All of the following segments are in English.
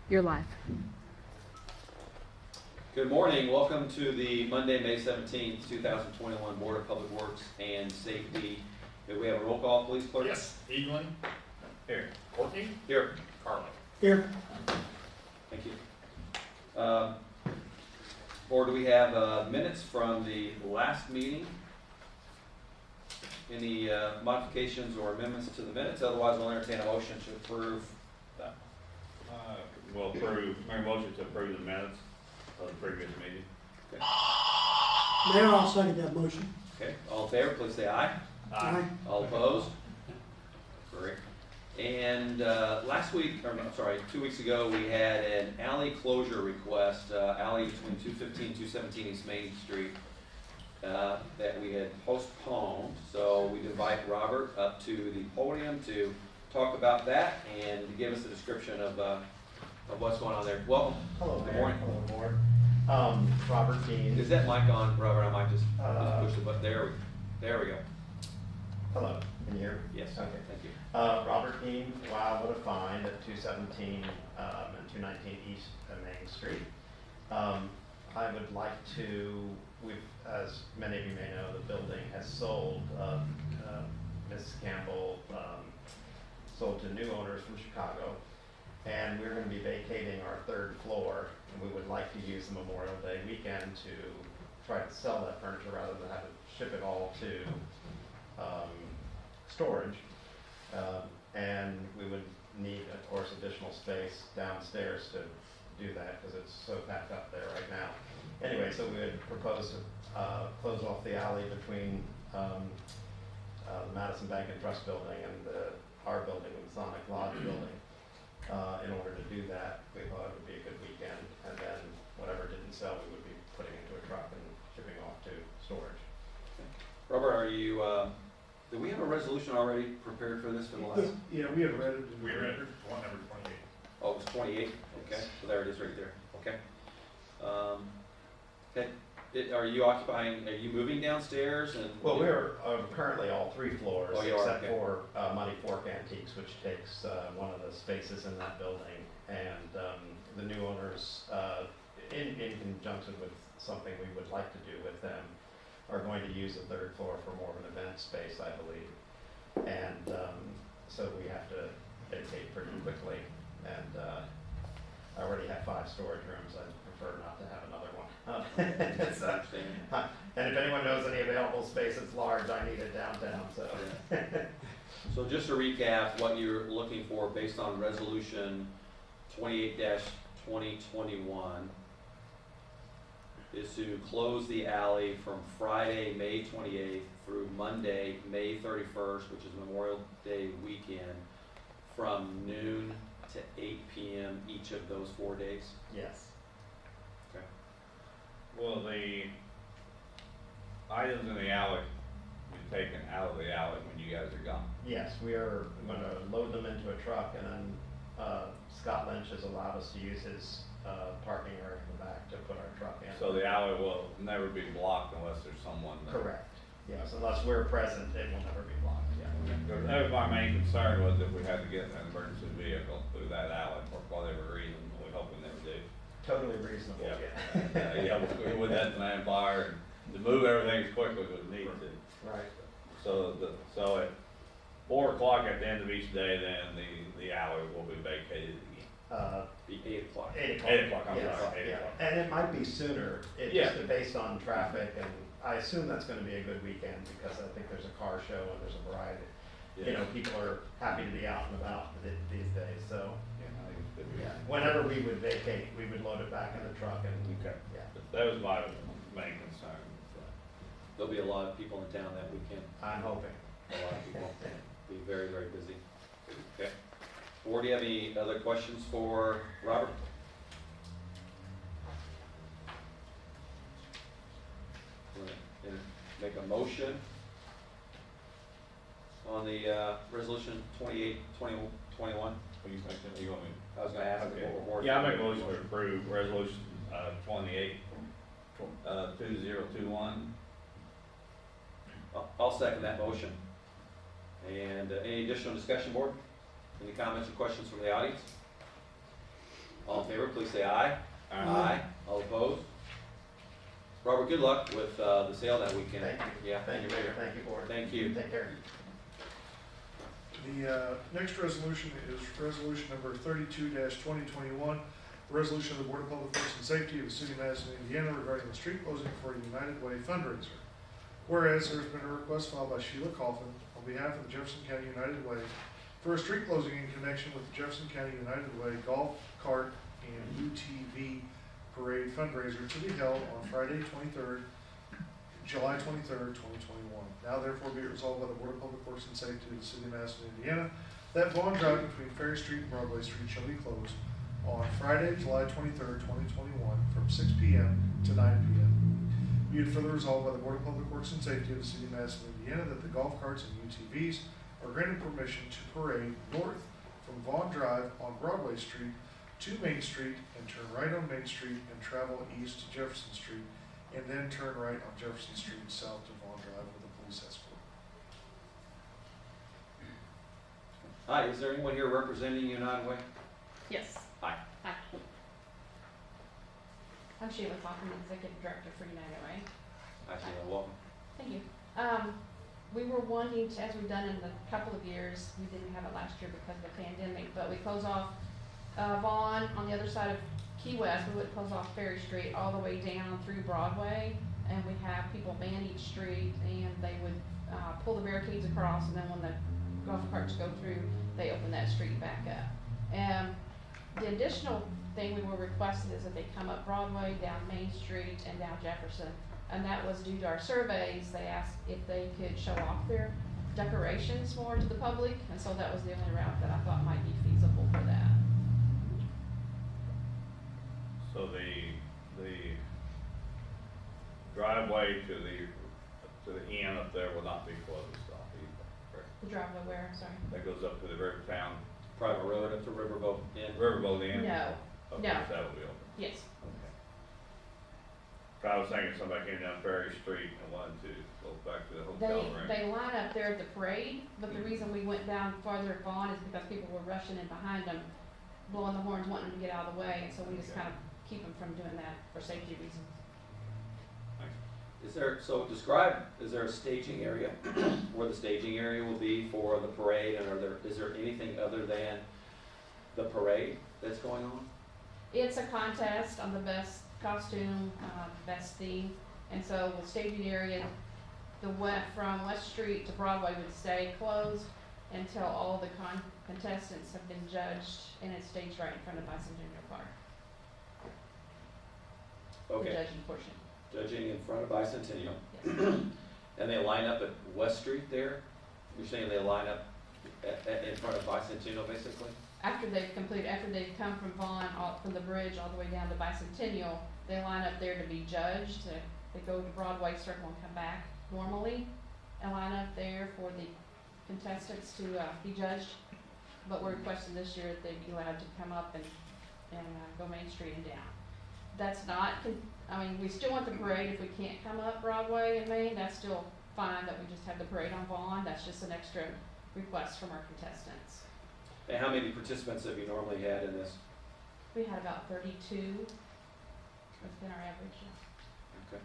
You're live. Good morning. Welcome to the Monday, May 17th, 2021 Board of Public Works and Safety. May we have a roll call, please, clerk? Yes. Evelyn? Here. Courtney? Here. Carla? Here. Thank you. Board, do we have minutes from the last meeting? Any modifications or amendments to the minutes? Otherwise, I'll entertain a motion to approve that. We'll approve, make a motion to approve the minutes of the previous meeting. Okay. Mayor, I'll second that motion. Okay. All in favor, please say aye. Aye. All opposed? Great. And last week, or I'm sorry, 2 weeks ago, we had an alley closure request, alley between 215 and 217 East Main Street, that we had postponed. So we'd invite Robert up to the podium to talk about that and to give us a description of what's going on there. Welcome. Hello, Good Mayor. morning. Hello, Board. Robert Dean. Is that mic on, Robert? I might just push the button. There we go. Hello, can you hear me? Yes. Okay. Thank you. Robert Dean, wow, what a find at 217 and 219 East Main Street. I would like to, as many of you may know, the building has sold. Mrs. Campbell sold to new owners from Chicago. And we're going to be vacating our third floor, and we would like to use the Memorial Day weekend to try to sell that furniture rather than have to ship it all to storage. And we would need, of course, additional space downstairs to do that because it's so packed up there right now. Anyway, so we would propose to close off the alley between the Madison Bank and Trust building and our building, the Masonic Lodge building. In order to do that, we thought it would be a good weekend, and then whatever didn't sell, we would be putting into a truck and shipping off to storage. Robert, are you, do we have a resolution already prepared for this for the last? Yeah, we have read it. We read one number 28. Oh, it was 28? Okay, so there it is right there. Okay. Okay. Are you moving downstairs? And Well, we're currently all 3 floors, Oh, you are? except Okay. for Muddy Fork Antiques, which takes one of the spaces in that building. And the new owners, in conjunction with something we would like to do with them, are going to use the 3rd floor for more of an event space, I believe. And so we have to vacate pretty quickly. And I already have 5 storage rooms. I'd prefer not to have another one. That's interesting. And if anyone knows any available space that's large, I need it downtown. So, So just to recap, what you're looking for based on resolution 28-2021 is to close the alley from Friday, May 28th through Monday, May 31st, which is Memorial Day weekend, from noon to 8 p.m. each of those 4 days. yes. Okay. Will the items in the alley be taken out of the alley when you guys are gone? Yes, we are going to load them into a truck, and then Scott Lynch has allowed us to use his parking area in the back to put our truck in. So the alley will never be blocked unless there's someone there? Correct. Yes, unless we're present, it will never be blocked. Yeah. That was my main concern, was if we had to get an emergency vehicle through that alley for whatever reason. We hope we never do. Totally reasonable. Yeah, with that manpower and to move everything as quickly as we need to. Right. So at 4 o'clock at the end of each day, then the alley will be vacated again. Be 8 o'clock. 8 o'clock. 8 o'clock, I'm Yes, sorry, 8 yeah. o'clock. And it might be sooner, Yeah. just based on traffic, and I assume that's going to be a good weekend because I think there's a car show and there's a variety. Yeah. You know, people are happy to be out and about these days, so. Yeah, I think it's good. Yeah, whenever we would vacate, we would load it back in the truck and, Okay. yeah, That was my main concern. There'll be a lot of people in town that weekend. I'm hoping. A lot of people. Be very, very busy. Okay. Board, do you have any other questions for Robert? Make a motion on the resolution 28-2021. What do you think? You want me? I was going to ask Okay. what more. Yeah, I make a motion to approve resolution 2021. I'll second that motion. And any additional discussion, board? Any comments or questions from the audience? All in favor, please say aye. Aye. All opposed? Robert, good luck with the sale that weekend. Thank you. Yeah, thank you, Mayor. Thank you, board. Thank you. Take care. The next resolution is resolution number 32-2021, a resolution of the Board of Public Works and Safety of the City of Madison, Indiana regarding the street closing for a United Way fundraiser. Whereas there has been a request filed by Sheila Coffin on behalf of the Jefferson County United Way for a street closing in connection with the Jefferson County United Way Golf Cart and UTV Parade fundraiser to be held on Friday, July 23rd, 2021. Now therefore be it resolved by the Board of Public Works and Safety of the City of Madison, Indiana, that Vaughn Drive between Ferry Street and Broadway Street shall be closed on Friday, July 23rd, 2021 from 6 p.m. to 9 p.m. Be it further resolved by the Board of Public Works and Safety of the City of Madison, Indiana, that the golf carts and UTVs are granted permission to parade north from Vaughn Drive on Broadway Street to Main Street and turn right on Main Street and travel east to Jefferson Street and then turn right on Jefferson Street south to Vaughn Drive with a police escort. Hi, is there anyone here representing United Way? Yes. Hi. Hi. I'm Sheila Coffin, Executive Director for United Way. Hi, Sheila, welcome. Thank you. We were wanting to, as we've done in the couple of years, we didn't have it last year because of the pandemic, but we close off Vaughn on the other side of Key West. We would close off Ferry Street all the way down through Broadway, and we have people man each street, and they would pull the barricades across, and then when the golf carts go through, they open that street back up. The additional thing we were requesting is that they come up Broadway, down Main Street, and down Jefferson. And that was due to our surveys. They asked if they could show off their decorations more to the public, and so that was the only route that I thought might be feasible for that. So the driveway to the end up there will not be closed off either, correct? The driveway where, sorry? That goes up to the Rivertown, Private road up to Riverboat Inn. Riverboat Inn? No. Okay, No. so that will be open. Yes. Okay. I was thinking somebody came down Ferry Street and wanted to go back to the hotel room. They line up there at the parade, but the reason we went down farther at Vaughn is because people were rushing in behind them, blowing the horns, wanting to get out of the way, and so we just Okay. kind of keep them from doing that for safety reasons. Is there a staging area where the staging area will be for the parade, and is there anything other than the parade that's going on? It's a contest on the best costume, best theme, and so the staging area, from West Street to Broadway would stay closed until all the contestants have been judged, and it's staged right in front of Bicentennial Park. Okay. The judging portion, Judging in front of Bicentennial. yes. And they line up at West Street there? You're saying they line up in front of Bicentennial, basically? After they've come from Vaughn, from the bridge all the way down to Bicentennial, they line up there to be judged. They go to Broadway Circle and come back normally, and line up there for the contestants to be judged. But we're requesting this year that they be allowed to come up and go Main Street and down. That's not, we still want the parade if we can't come up Broadway and Main, that's still fine that we just have the parade on Vaughn. That's just an extra request from our contestants. And how many participants have you normally had in this? We had about 32. That's been our average. Okay.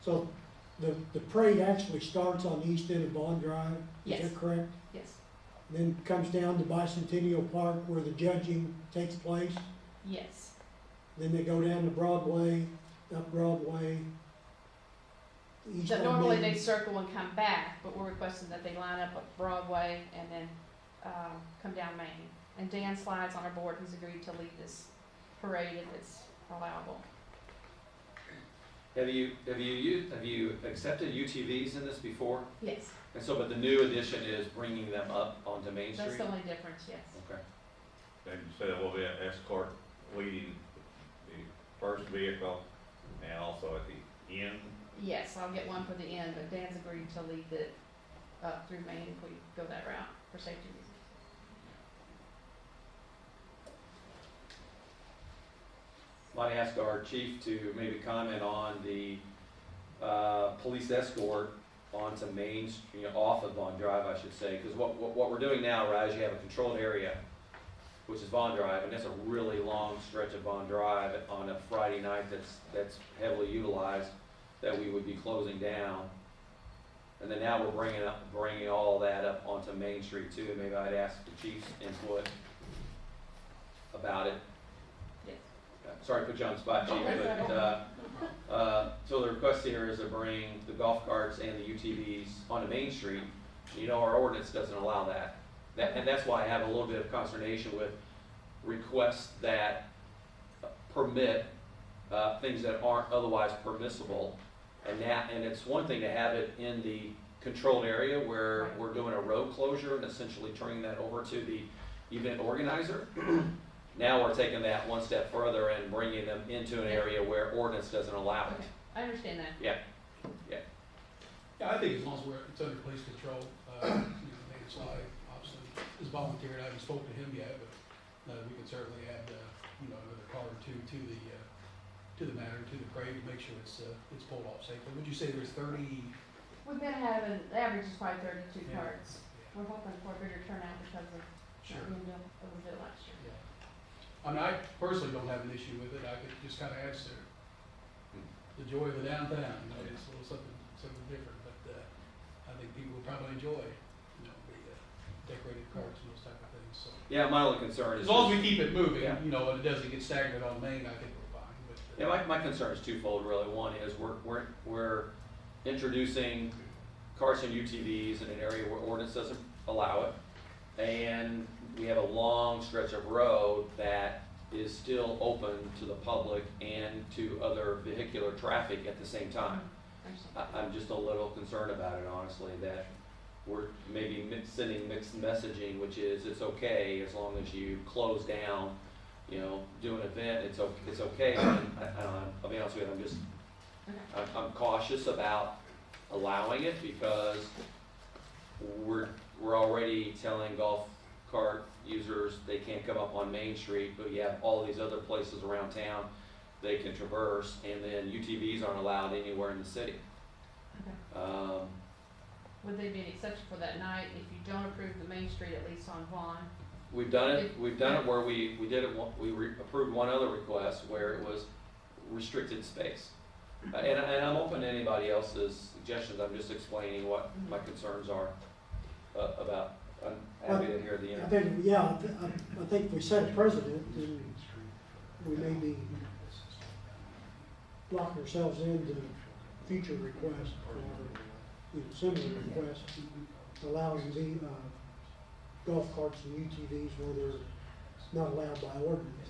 So the parade actually starts on the east end of Bond Drive, is Yes. that correct? Yes. Then comes down to Bicentennial Park where the judging takes place. Yes. Then they go down to Broadway, up Broadway. east So on normally Main. they circle and come back, but we're requesting that they line up at Broadway and then come down Main. And Dan Slides on our board, he's agreed to lead this parade if it's allowable. Have you accepted UTVs in this before? Yes. And so, but the new addition is bringing them up onto Main Street? That's the only difference, yes. Okay. And you said there will be an escort leading the first vehicle and also at the end? Yes, I'll get one for the end, but Dan's agreed to lead it up through Main if we go that route for safety reasons. Might ask our chief to maybe comment on the police escort onto Main Street, off of Vaughn Drive, I should say, because what we're doing now, right, is you have a controlled area which is Vaughn Drive, and that's a really long stretch of Vaughn Drive on a Friday night that's heavily utilized, that we would be closing down. And then now we're bringing all that up onto Main Street too. Maybe I'd ask the chief's input about it. Yes. Sorry to put you on the spot, Chief, but, so the request here is to bring the golf carts and the UTVs onto Main Street. You know, our ordinance doesn't allow that. And that's why I have a little bit of consternation with requests that permit, things that aren't otherwise permissible. And it's one thing to have it in the controlled area where we're doing a road closure and essentially turning that over to the event organizer. Now we're taking that one step further and bringing them into an area where ordinance doesn't allow it. Okay, I understand that. Yeah. Yeah, I think as long as it's under police control, Main Side obviously is volunteered. I haven't spoken to him yet, but we can certainly add, another car or two to the matter, to the parade, to make sure it's pulled off safely. Would you say there's 30? We've been having, the average is probably 32 Yeah. cards. We're hoping for a bigger turnout because of Sure. what we did a little bit last year. Yeah. I mean, I personally don't have an issue with it. I could just kind of add to the joy of the downtown. It's a little something different, but I think people will probably enjoy, the decorated carts and those type of things. So Yeah, my only concern is. as long as we keep it moving, Yeah. and it doesn't get stagnant on Main, I think we're fine. But, Yeah, my concern is twofold, really. One is we're introducing cars and UTVs in an area where ordinance doesn't allow it. And we have a long stretch of road that is still open to the public and to other vehicular traffic at the same time. I'm just a little concerned about it, honestly, that we're maybe sending mixed messaging, which is it's okay as long as you close down, do an event, it's okay. And I'll be honest with you, I'm cautious about allowing it because we're already telling golf cart users they can't come up on Main Street, but you have all these other places around town they can traverse, and then UTVs aren't allowed anywhere in the city. Okay. Would they be an exception for that night if you don't approve the Main Street, at least on Vaughn? We've done it where we did it, approved one other request where it was restricted space. And I'm open to anybody else's suggestions, I'm just explaining what my concerns are about. I'm happy to hear the answer. I think we set a precedent, and we may be locking ourselves into future requests or similar requests, allowing the golf carts and UTVs where they're not allowed by ordinance.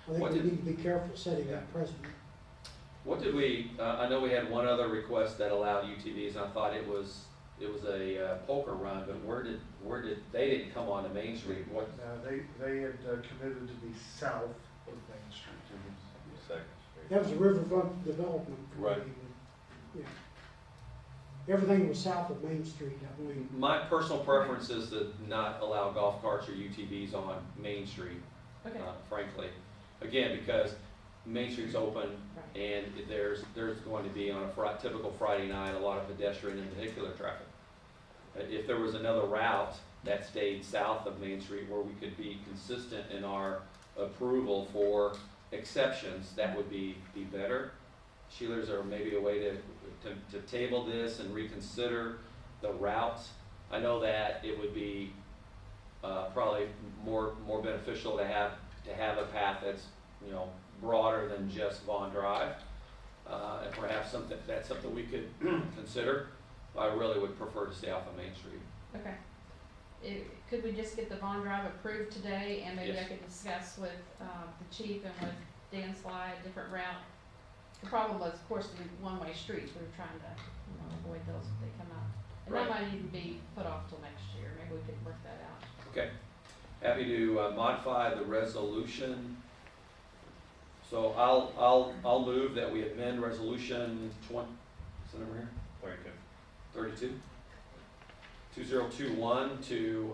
So I think we need to be careful setting that precedent. What did we? I know we had one other request that allowed UTVs, and I thought it was a poker run, but where did they didn't come onto Main Street? What? No, they had committed to be south of Main Street. Second Street. That was a riverfront development. Right. Yeah. Everything was south of Main Street, I believe. My personal preference is to not allow golf carts or UTVs on Main Street, Okay. frankly. Again, because Main Street's open, Right. and there's going to be on a typical Friday night a lot of pedestrian and vehicular traffic. If there was another route that stayed south of Main Street where we could be consistent in our approval for exceptions, that would be better. Sheila, is there maybe a way to table this and reconsider the routes? I know that it would be probably more beneficial to have a path that's broader than just Vaughn Drive, and perhaps that's something we could consider. I really would prefer to stay off of Main Street. Okay. Could we just get the Vaughn Drive approved today, and maybe I Yes. could discuss with the chief and with Dan Sly a different route? The problem was, of course, the one-way streets. We were trying to avoid those if they come out. And Right. that might even be put off till next year. Maybe we could work that out. Okay. Happy to modify the resolution. So I'll move that we amend resolution 20. What's the number here? 32. 2021 to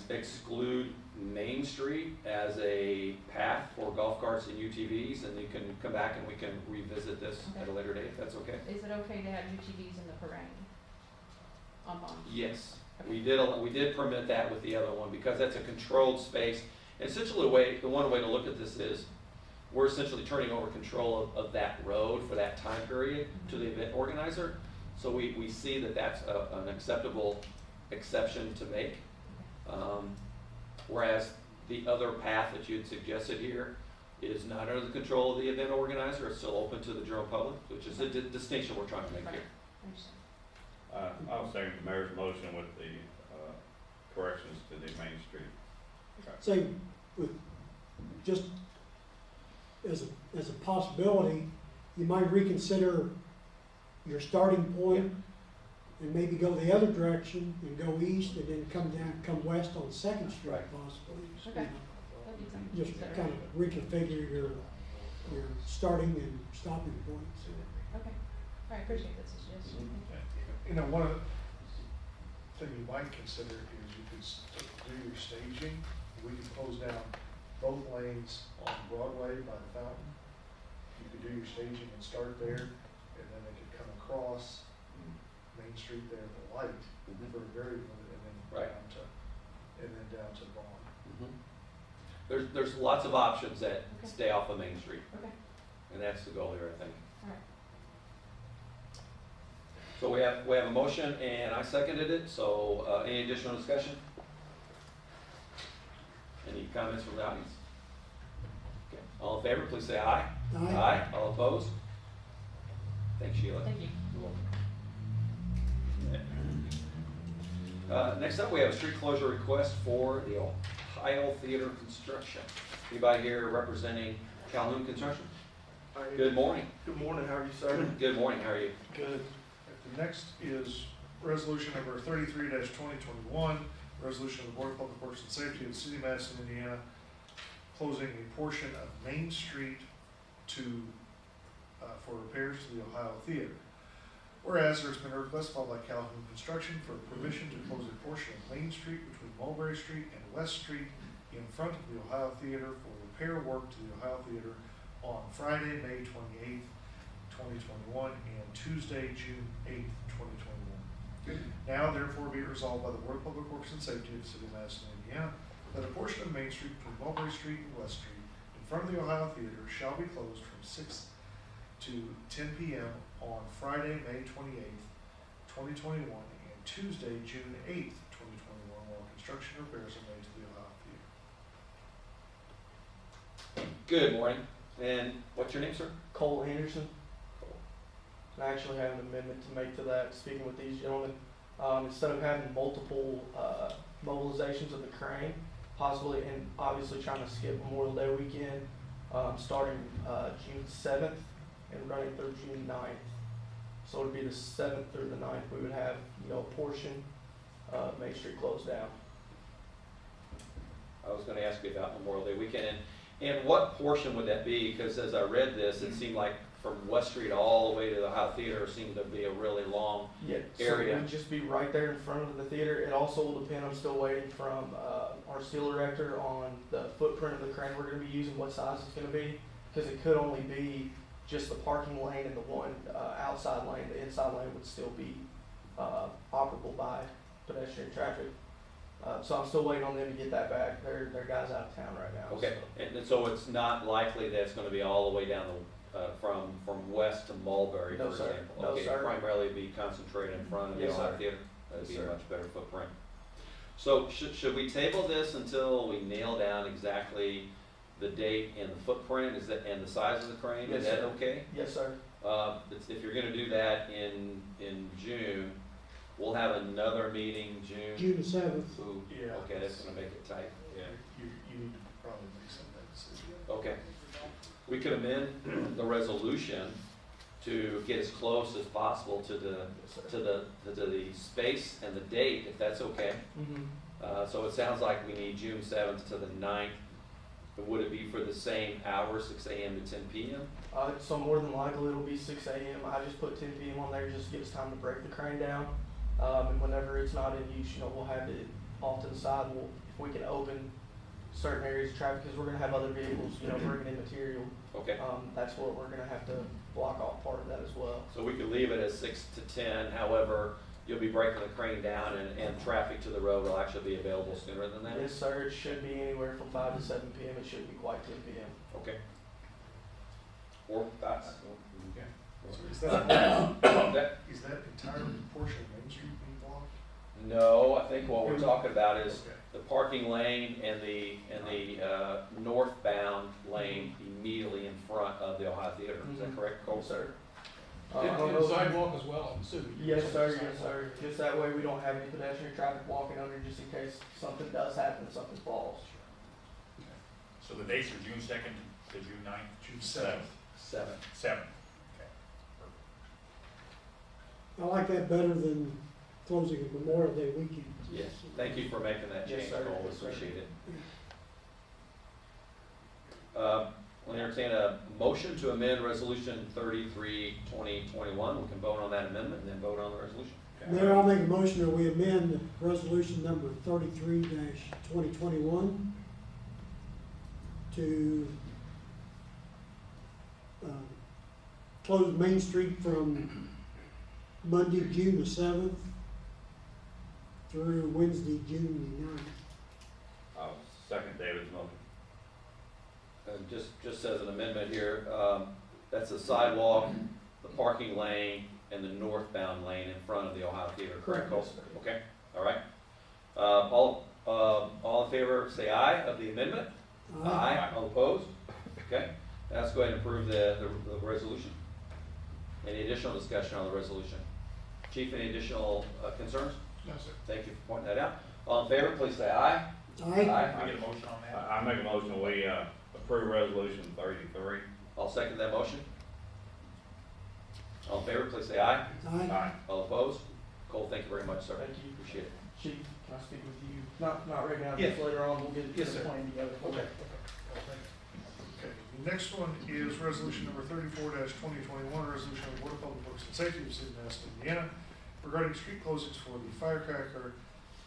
exclude Main Street as a path for golf carts and UTVs, and you can come back and we can revisit this at a later date if that's okay. Is it okay to have UTVs in the parade? on Vaughn? Yes, we did permit that with the other one because that's a controlled space. Essentially, the one way to look at this is, we're essentially turning over control of that road for that time period to the event organizer. So we see that that's an acceptable exception to make. Whereas the other path that you had suggested here is not under the control of the event organizer, it's still open to the general public, which is the distinction we're trying to make here. Understand. I'll second the mayor's motion with the, corrections to the Main Street. Say, with, just as a possibility, you might reconsider your starting point and maybe go the other direction and go east and then come west on Second Street Right. possibly. Okay. That'd be something to Just consider. kind of reconfigure your starting and stopping points. Okay, all right, appreciate that suggestion. You know, one of the things you might consider is you could do your staging. We could close down both lanes on Broadway by the fountain. You could do your staging and start there, and then they could come across Main Street there at the light for a very limited, and then Right. down to Vaughn. There's lots of options that Okay. stay off of Main Street, Okay, and that's the goal here, I think. all right. So we have a motion, and I seconded it, so any additional discussion? Any comments from the audience? Okay. All in favor, please say aye. Aye. All opposed? Thanks, Sheila. Thank you. Next up, we have a street closure request for the Ohio Theater construction. Anybody here representing Calhoun Construction? Good morning. Good morning, how are you, sir? Good morning, how are you? Good. The next is resolution number 33-2021, resolution of the Board of Public Works and Safety of the City of Madison, Indiana, closing a portion of Main Street for repairs to the Ohio Theater. Whereas there's been a request filed by Calhoun Construction for permission to close a portion of Main Street between Mulberry Street and West Street in front of the Ohio Theater for repair work to the Ohio Theater on Friday, May 28th, 2021, and Tuesday, June 8th, 2021. Now therefore be it resolved by the Board of Public Works and Safety of the City of Madison, Indiana, that a portion of Main Street between Mulberry Street and West Street in front of the Ohio Theater shall be closed from 6 to 10 p.m. on Friday, May 28th, 2021, and Tuesday, June 8th, 2021, while construction repairs are made to the Ohio Theater. Good morning. And what's your name, sir? Cole Anderson. I actually have an amendment to make to that, speaking with these gentlemen. Instead of having multiple mobilizations of the crane, possibly, and obviously trying to skip Memorial Day weekend, starting June 7th and running through June 9th. So it would be the 7th through the 9th, we would have, a portion of Main Street closed down. I was going to ask you about Memorial Day weekend, and what portion would that be? Because as I read this, it seemed like from West Street all the way to the Ohio Theater seemed to be a really long area. So it would just be right there in front of the theater. It also will depend, I'm still waiting from our steel erector on the footprint of the crane we're going to be using, what size it's going to be, because it could only be just the parking lane and the one outside lane. The inside lane would still be operable by pedestrian traffic. So I'm still waiting on them to get that back. They're guys out of town right now. Okay, So. and so it's not likely that it's going to be all the way down from west to Mulberry, No, for sir. example? No, Okay, sir. primarily be concentrated in front of the Yes, Ohio sir. Theater? That'd Yes, be a sir. much better footprint. So should we table this until we nail down exactly the date and the footprint, and the size of the crane? Yes, Is that sir. okay? Yes, sir. If you're gonna do that in June, we'll have another meeting June 7th. Ooh, Yeah. okay, that's gonna make it tight. You need to probably make some of that decision. Okay. We could amend the resolution to get as close as possible to the space and the date, if that's okay. Mm-hmm. So it sounds like we need June 7th to the 9th. Would it be for the same hour, 6 a.m. to 10 p.m.? So more than likely it'll be 6 a.m. I just put 10 p.m. on there just to give us time to break the crane down. And whenever it's not in use, we'll have it off to the side. If we can open certain areas of traffic, because we're going to have other vehicles, bringing in material. Okay. That's what we're going to have to block off part of that as well. So we could leave it at 6 to 10. However, you'll be breaking the crane down and traffic to the road will actually be available sooner than that? Yes, sir, it should be anywhere from 5 to 7 p.m., it shouldn't be quite 10 p.m. Okay. Or that's, Okay. So is that that, is that entire portion of Main Street being blocked? no, I think what we're talking about is Okay. the parking lane and the northbound lane immediately in front of the Ohio Theater. Is that Mhm. correct, Cole? Yes, sir. I And don't and know- sidewalk as well, I'm assuming. Yes, sir, yes, sir. Just that way we don't have any pedestrian traffic walking under just in case something does happen, something falls. So the dates are June 2nd to June 9th? June 7th. 7. Okay. I like that better than closing it Memorial Day weekend. Yes, thank you for making that Yes, change, sir. Cole, Yes, sir. appreciate it. We'll entertain a motion to amend Resolution 33, 2021. We can vote on that amendment and then vote on the resolution. Mayor, I'll make a motion that we amend resolution number 33-2021 to close Main Street from Monday, June the 7th through Wednesday, June the 9th. I'll second David's motion. And just as an amendment here, that's the sidewalk, the parking lane, and the northbound lane in front of the Ohio Theater, correct, Cole? Yes, sir. Okay, all right. All in favor, say aye of the amendment? Aye. All opposed? Okay, now let's go ahead and approve the resolution. Any additional discussion on the resolution? Chief, any additional concerns? No, sir. Thank you for pointing that out. All in favor, please say aye. Aye. Can I get a motion on that? I make a motion, we approve resolution 33. I'll second that motion. All in favor, please say aye. Aye. All opposed? Cole, thank you very much, sir. Thank you. Appreciate it. Chief, can I speak with you? Not right now, Yes. just later on, we'll get Yes, the sir. plan together. Okay. Okay, the next one is resolution number 34-2021, resolution of the Board of Public Works and Safety of the City of Madison, Indiana, regarding street closings for the Firecracker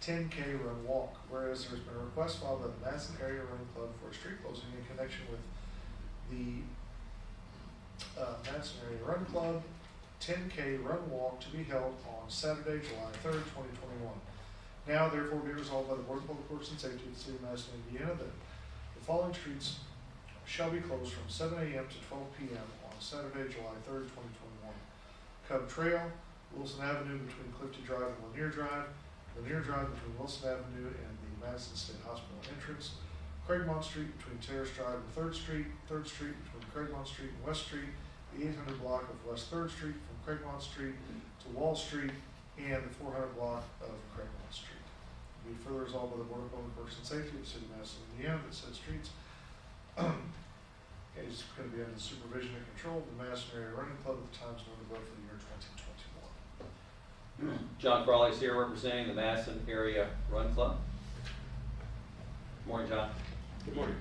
10K Run Walk. Whereas there's been a request filed by the Madison Area Running Club for a street closing in connection with the Madison Area Run Club 10K Run Walk to be held on Saturday, July 3rd, 2021. Now therefore be resolved by the Board of Public Works and Safety of the City of Madison, Indiana, that the following streets shall be closed from 7 a.m. to 12 p.m. on Saturday, July 3rd, 2021. Cub Trail, Wilson Avenue between Clifty Drive and Lanier Drive, Lanier Drive between Wilson Avenue and the Madison State Hospital entrance, Craigmont Street between Terrace Drive and 3rd Street, 3rd Street between Craigmont Street and West Street, the 800 block of West 3rd Street from Craigmont Street to Wall Street, and the 400 block of Craigmont Street. Be further resolved by the Board of Public Works and Safety of the City of Madison, Indiana, that said streets is going to be under the supervision and control of the Madison Area Running Club at the times noted above for the year 2021. John Crawley is here representing the Madison Area Run Club. Morning, John. Good morning.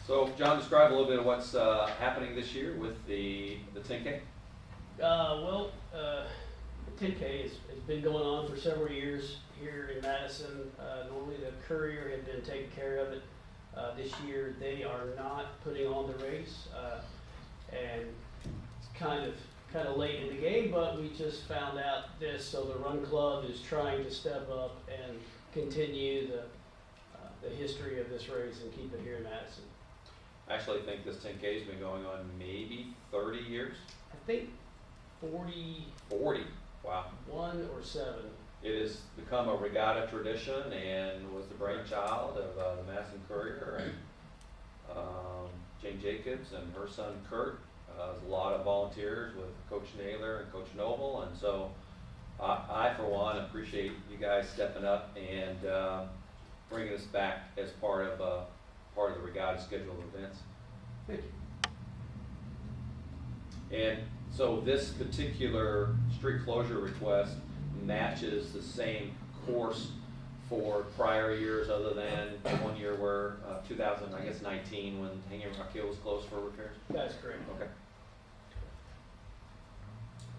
So, John, describe a little bit of what's happening this year with the 10K. 10K has been going on for several years here in Madison. Normally the courier had been taking care of it. This year they are not putting on the race, and it's kind of late in the game, but we just found out this, so the Run Club is trying to step up and continue the history of this race and keep it here in Madison. I actually think this 10K has been going on maybe 30 years. I think 40. 40. Wow. 1 or 7. It has become a regatta tradition and was the brainchild of the Madison Courier and Jane Jacobs and her son Kurt. There's a lot of volunteers with Coach Naylor and Coach Noble, and so I for one appreciate you guys stepping up and bringing us back as part of the regatta schedule of events. Thank you. And so this particular street closure request matches the same course for prior years, other than one year where 2019 when Hanging Rock Hill was closed for repairs. That's correct. Okay.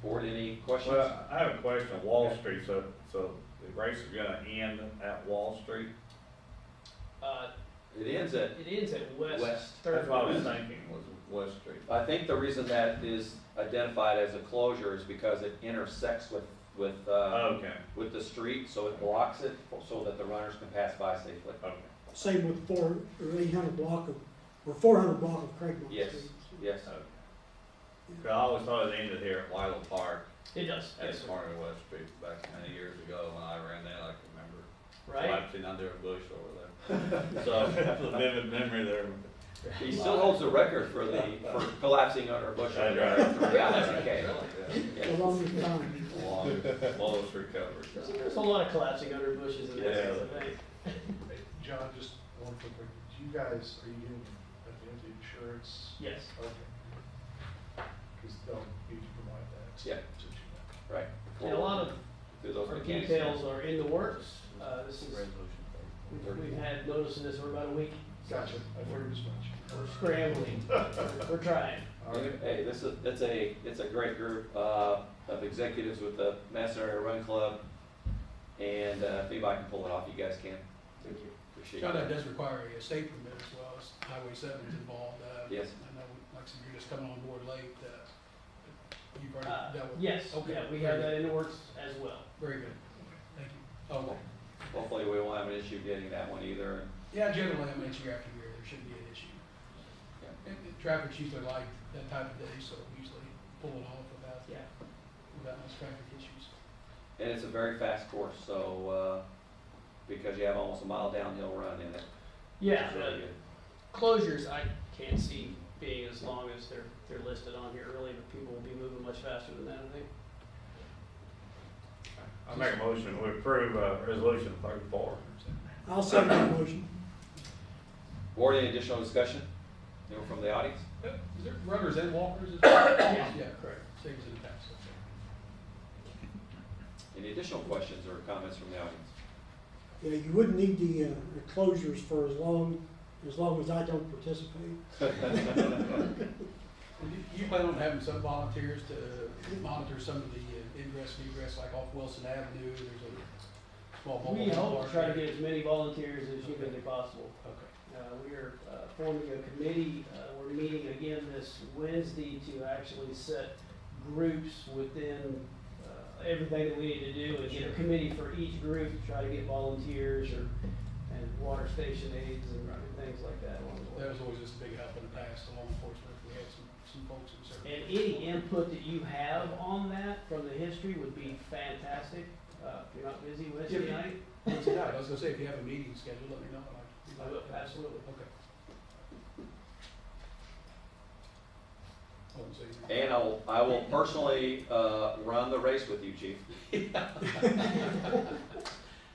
Board, any questions? Well, I have a question on Wall Street, so the race is gonna end at Wall Street? It ends at It ends at West West. Third. That's what I was thinking, was West Street. I think the reason that is identified as a closure is because it intersects with Okay, the street, so it blocks it so that the runners can pass by safely. okay. Same with 400 block of Craigmont Yes. Street. Yes. Okay. 'Cause I always thought it ended here at Wylow Park, It does. at Yes, the sir. corner of West Street, back many years ago when I ran that, I can remember Right? collapsing under a bush over there. So, that's a vivid memory there. He still holds the record for collapsing under a bush. That's right. Yeah, that's okay. The Yeah. longest time. Longest recovery. There's a lot of collapsing under bushes in Madison, I think. John, just one quick, do you guys, are you getting the insurance? Yes. Okay. Because they'll need to provide that. Yeah. to you. Right. And a lot of Through those our mechanics. details are in the works. This is, we've had notice of this for about a week. Gotcha, I figured as much. We're scrambling. We're trying. All right. Hey, it's a great group of executives with the Madison Area Run Club, and if anybody can pull it off, you guys can. Thank you. Appreciate John, that it. does require a state permit as well, as Highway 7's involved. Yes. I know, like I said, you're just coming on board late, you've already dealt with. Yes, Okay, yeah, we very have good. that in the works as well. Very good, thank you. Oh, Hopefully, we won't have an issue getting that one either. yeah, generally, I mean, it's year after year, there shouldn't be an issue. Yeah. And traffic's usually like that type of day, so we usually pull it off without much traffic issues. And it's a very fast course, so, because you have almost a mile downhill run in it. Yeah, It's really good. closures, I can't see being as long as they're listed on here really, but people will be moving much faster than that, I think. I make a motion to approve, resolution 34. I'll second that motion. Board, any additional discussion? Anyone from the audience? Is there runners and walkers as well? Yeah. Yeah, correct, same as in the past, okay. Any additional questions or comments from the audience? Yeah, you wouldn't need the closures for as long as I don't participate. You plan on having some volunteers to monitor some of the ingress and egress, like off Wilson Avenue, there's a small mobile We home hope park to try to there. get as many volunteers as humanly possible. Okay. We are forming a committee, we're meeting again this Wednesday to actually set groups within everything that we need to do, and get a committee for each group, to try to get volunteers and water station aides and things like that along the way. That was always just a big help in the past, the law enforcement, we had some folks in certain. And any input that you have on that from the history would be fantastic. If you're not busy Wednesday Yeah. night, I was gonna say, if you have a meeting scheduled, let me know. I will, absolutely. Okay. I wouldn't say anything. And I will personally run the race with you, Chief.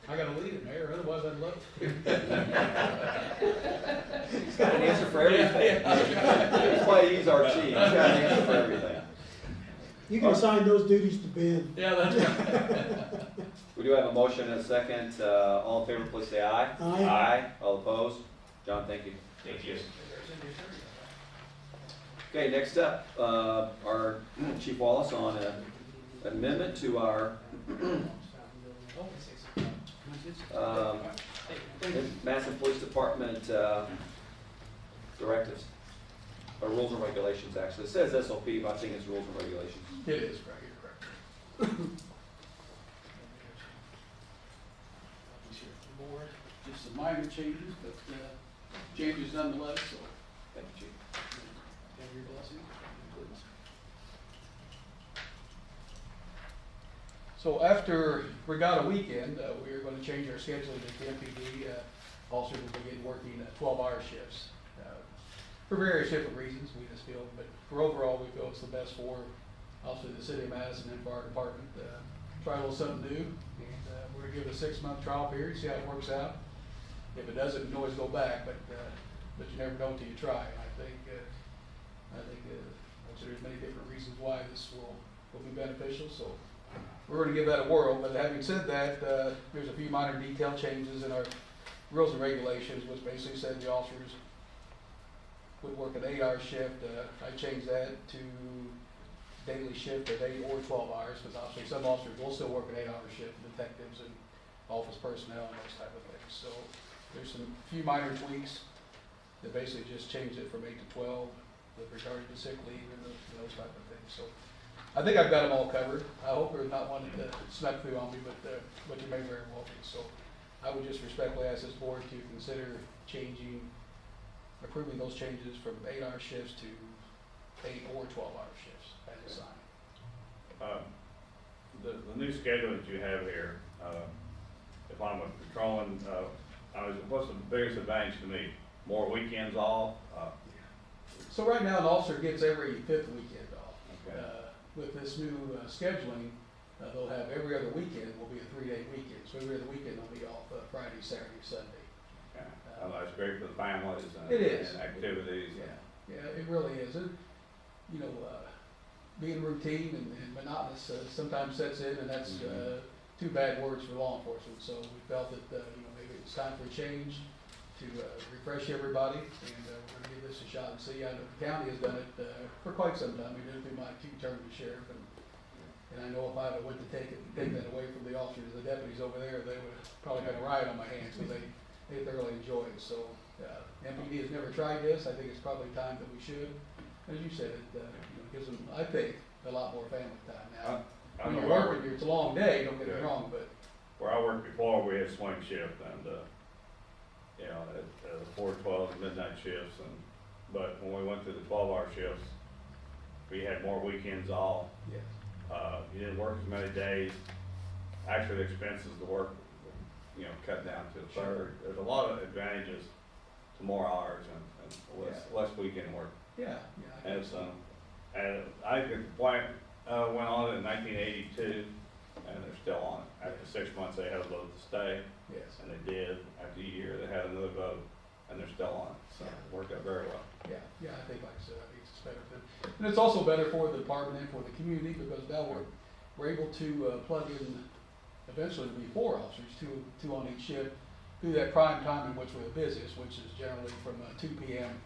I gotta lead it, Mayor, otherwise I'd love to. He's got an answer for everything. That's why he's our chief. He's got an answer for everything. You can assign those duties to Ben. Yeah, that's right. We do have a motion and a second. All in favor, please say aye. Aye. Aye. All opposed? John, thank you. Thank you. Okay, next up, our Chief Wallace on an amendment to our Madison Police Department directives, or rules and regulations, actually. It says SOP, but I think it's rules and regulations. It is, right, you're correct. Board, just some minor changes, but changes nonetheless, so Thank you, Chief. have your blessing, please. So after Regatta weekend, we are going to change our schedule to the MPD. Officers will begin working 12-hour shifts for various different reasons, we just feel, but for overall, we feel it's the best for obviously the city of Madison and for our department. Try a little something new, and we're going to give it a 6-month trial period, see how it works out. If it doesn't, we can always go back, but you never know until you try. And I think there's many different reasons why this will be beneficial. So we're going to give that a whirl. But having said that, there's a few minor detail changes in our rules and regulations, which basically said the officers would work an 8-hour shift. I changed that to daily shift of 8 or 12 hours, because obviously some officers will still work an 8-hour shift, detectives and office personnel and those type of things. So there's some few minor tweaks. They basically just changed it from 8 to 12 with regard to sick leave and those type of things. So I think I've got them all covered. I hope there's not one that snuck through on me, but you may very well be. So I would just respectfully ask this board to consider approving those changes from 8-hour shifts to 8 or 12-hour shifts as assigned. The new schedule that you have here, if I'm patrolling, what's the biggest advantage to me? More weekends off? So right now, an officer gets every 5th weekend off. Okay. With this new scheduling, they'll have every other weekend will be a 3-day weekend. So every other weekend they'll be off Friday, Saturday, Sunday. Okay. That's great for the families and, It is. and activities. Yeah, it really is. And, being routine and monotonous sometimes sets in, and that's two bad words for law enforcement. So we felt that maybe it's time for a change to refresh everybody, and we're going to give this a shot and see. I know the county has done it for quite some time. We did it through my 2 terms as sheriff, and I know if I went to take that away from the officers, the deputies over there, they would have probably got a riot on my hands because they thoroughly enjoy it. So MPD has never tried this. I think it's probably time that we should. As you said, it gives them, I think, a lot more family time now. When you're working, it's a long day, don't get me wrong, but. Where I worked before, we had swing shift and, at 4, 12, and midnight shifts, but when we went to the 12-hour shifts, we had more weekends off. Yes. You didn't work as many days. Actually, the expenses to work, cut down to a third. There's a lot of advantages to more hours and less weekend work. Yeah. And I think the plant went on in 1982, and they're still on it. After 6 months, they had a vote to stay. Yes. And they did. After a year, they had another vote, and they're still on it. So it worked out very well. Yeah, I think, like I said, I think it's better for them. And it's also better for the department and for the community, because now we're able to plug in, eventually to be 4 officers, two on each shift, through that prime time in which we're the busiest, which is generally from 2 p.m.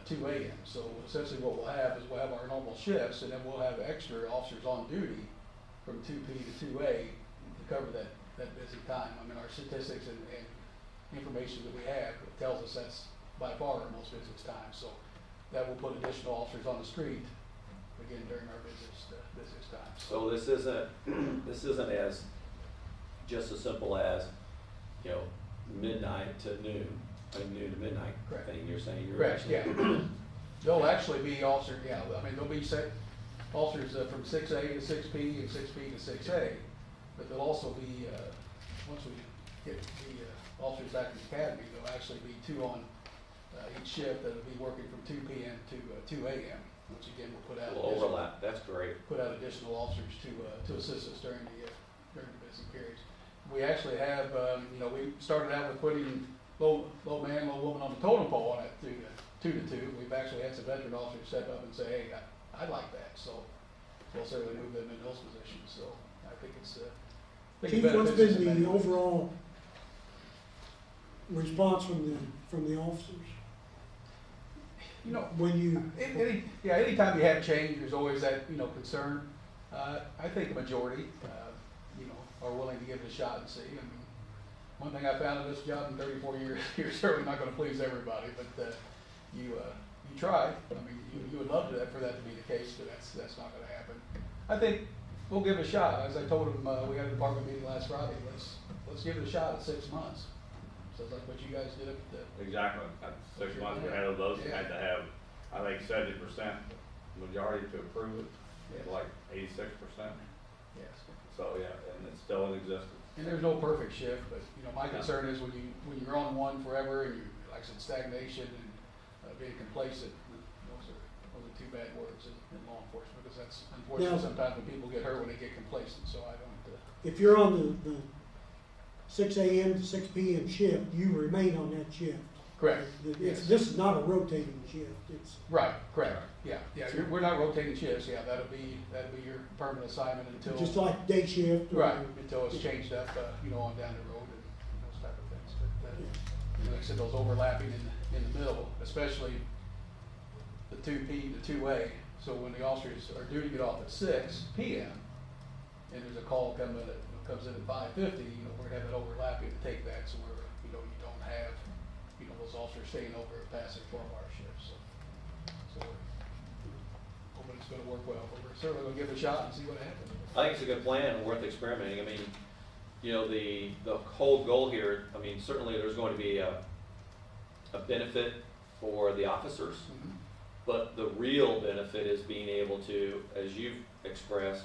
to 2 a.m. So essentially what we'll have is we'll have our normal shifts, and then we'll have extra officers on duty from 2 p to 2 a to cover that busy time. I mean, our statistics and information that we have tells us that's by far our most busiest time. So that will put additional officers on the street again during our busiest time. So this isn't as just as simple as midnight to noon, noon to midnight Correct. thing. You're saying you're Correct. actually There'll actually be officers. Yeah, I mean there'll be officers from 6 a to 6 p and 6 p to 6 a, but there'll also be once we get the officers back in the academy, there'll actually be 2 on each shift that'll be working from 2 p.m. to 2 a.m. Which again will put out overlap. That's great. Put out additional officers to assist us during the busy periods. We actually have we started out with putting low man, low woman on the totem pole on it through 2 to 2. We've actually had some veteran officers step up and say, hey, I like that. So we'll certainly move them in those positions. So I think it's Chief, what's been the overall response from the officers? When you anytime you have change, there's always that concern. I think the majority are willing to give it a shot and see. I mean, one thing I found in this job in 34 years, you're certainly not going to please everybody, but you try. I mean, you would love for that to be the case, but that's not going to happen. I think we'll give it a shot. As I told them, we had a department meeting last Friday. Let's give it a shot at 6 months. So it's like what you guys did. Exactly. At 6 months, we had those that had to have, I think, 70% majority to approve it. Yes. Like 86%. Yes. So yeah, and it's still in existence. And there's no perfect shift, but my concern is when you're on one forever and you, like I said, stagnation and being complacent. Those are 2 bad words in law enforcement, because that's unfortunately sometimes when people get hurt when they get complacent. So I don't. If you're on the 6 a.m. to 6 p.m. shift, you remain on that shift. Correct. This is not a rotating shift. It's right. Correct. Yeah. We're not rotating shifts. Yeah, that'll be your permanent assignment until just like day shift. Right. Until it's changed up, on down the road and those type of things. But like I said, those overlapping in the middle, especially the 2 p to 2 a. So when the officers are due to get off at 6 p.m. and there's a call comes in at 5:50, we're gonna have that overlapping to take that, so you don't have you know, those officers staying over past their 12-hour shifts, so we're hoping it's gonna work well, but we're certainly gonna give it a shot and see what happens. I think it's a good plan and worth experimenting. I mean, you know, the whole goal here, I mean, certainly there's going to be a benefit for the officers, Mhm. but the real benefit is being able to, as you've expressed,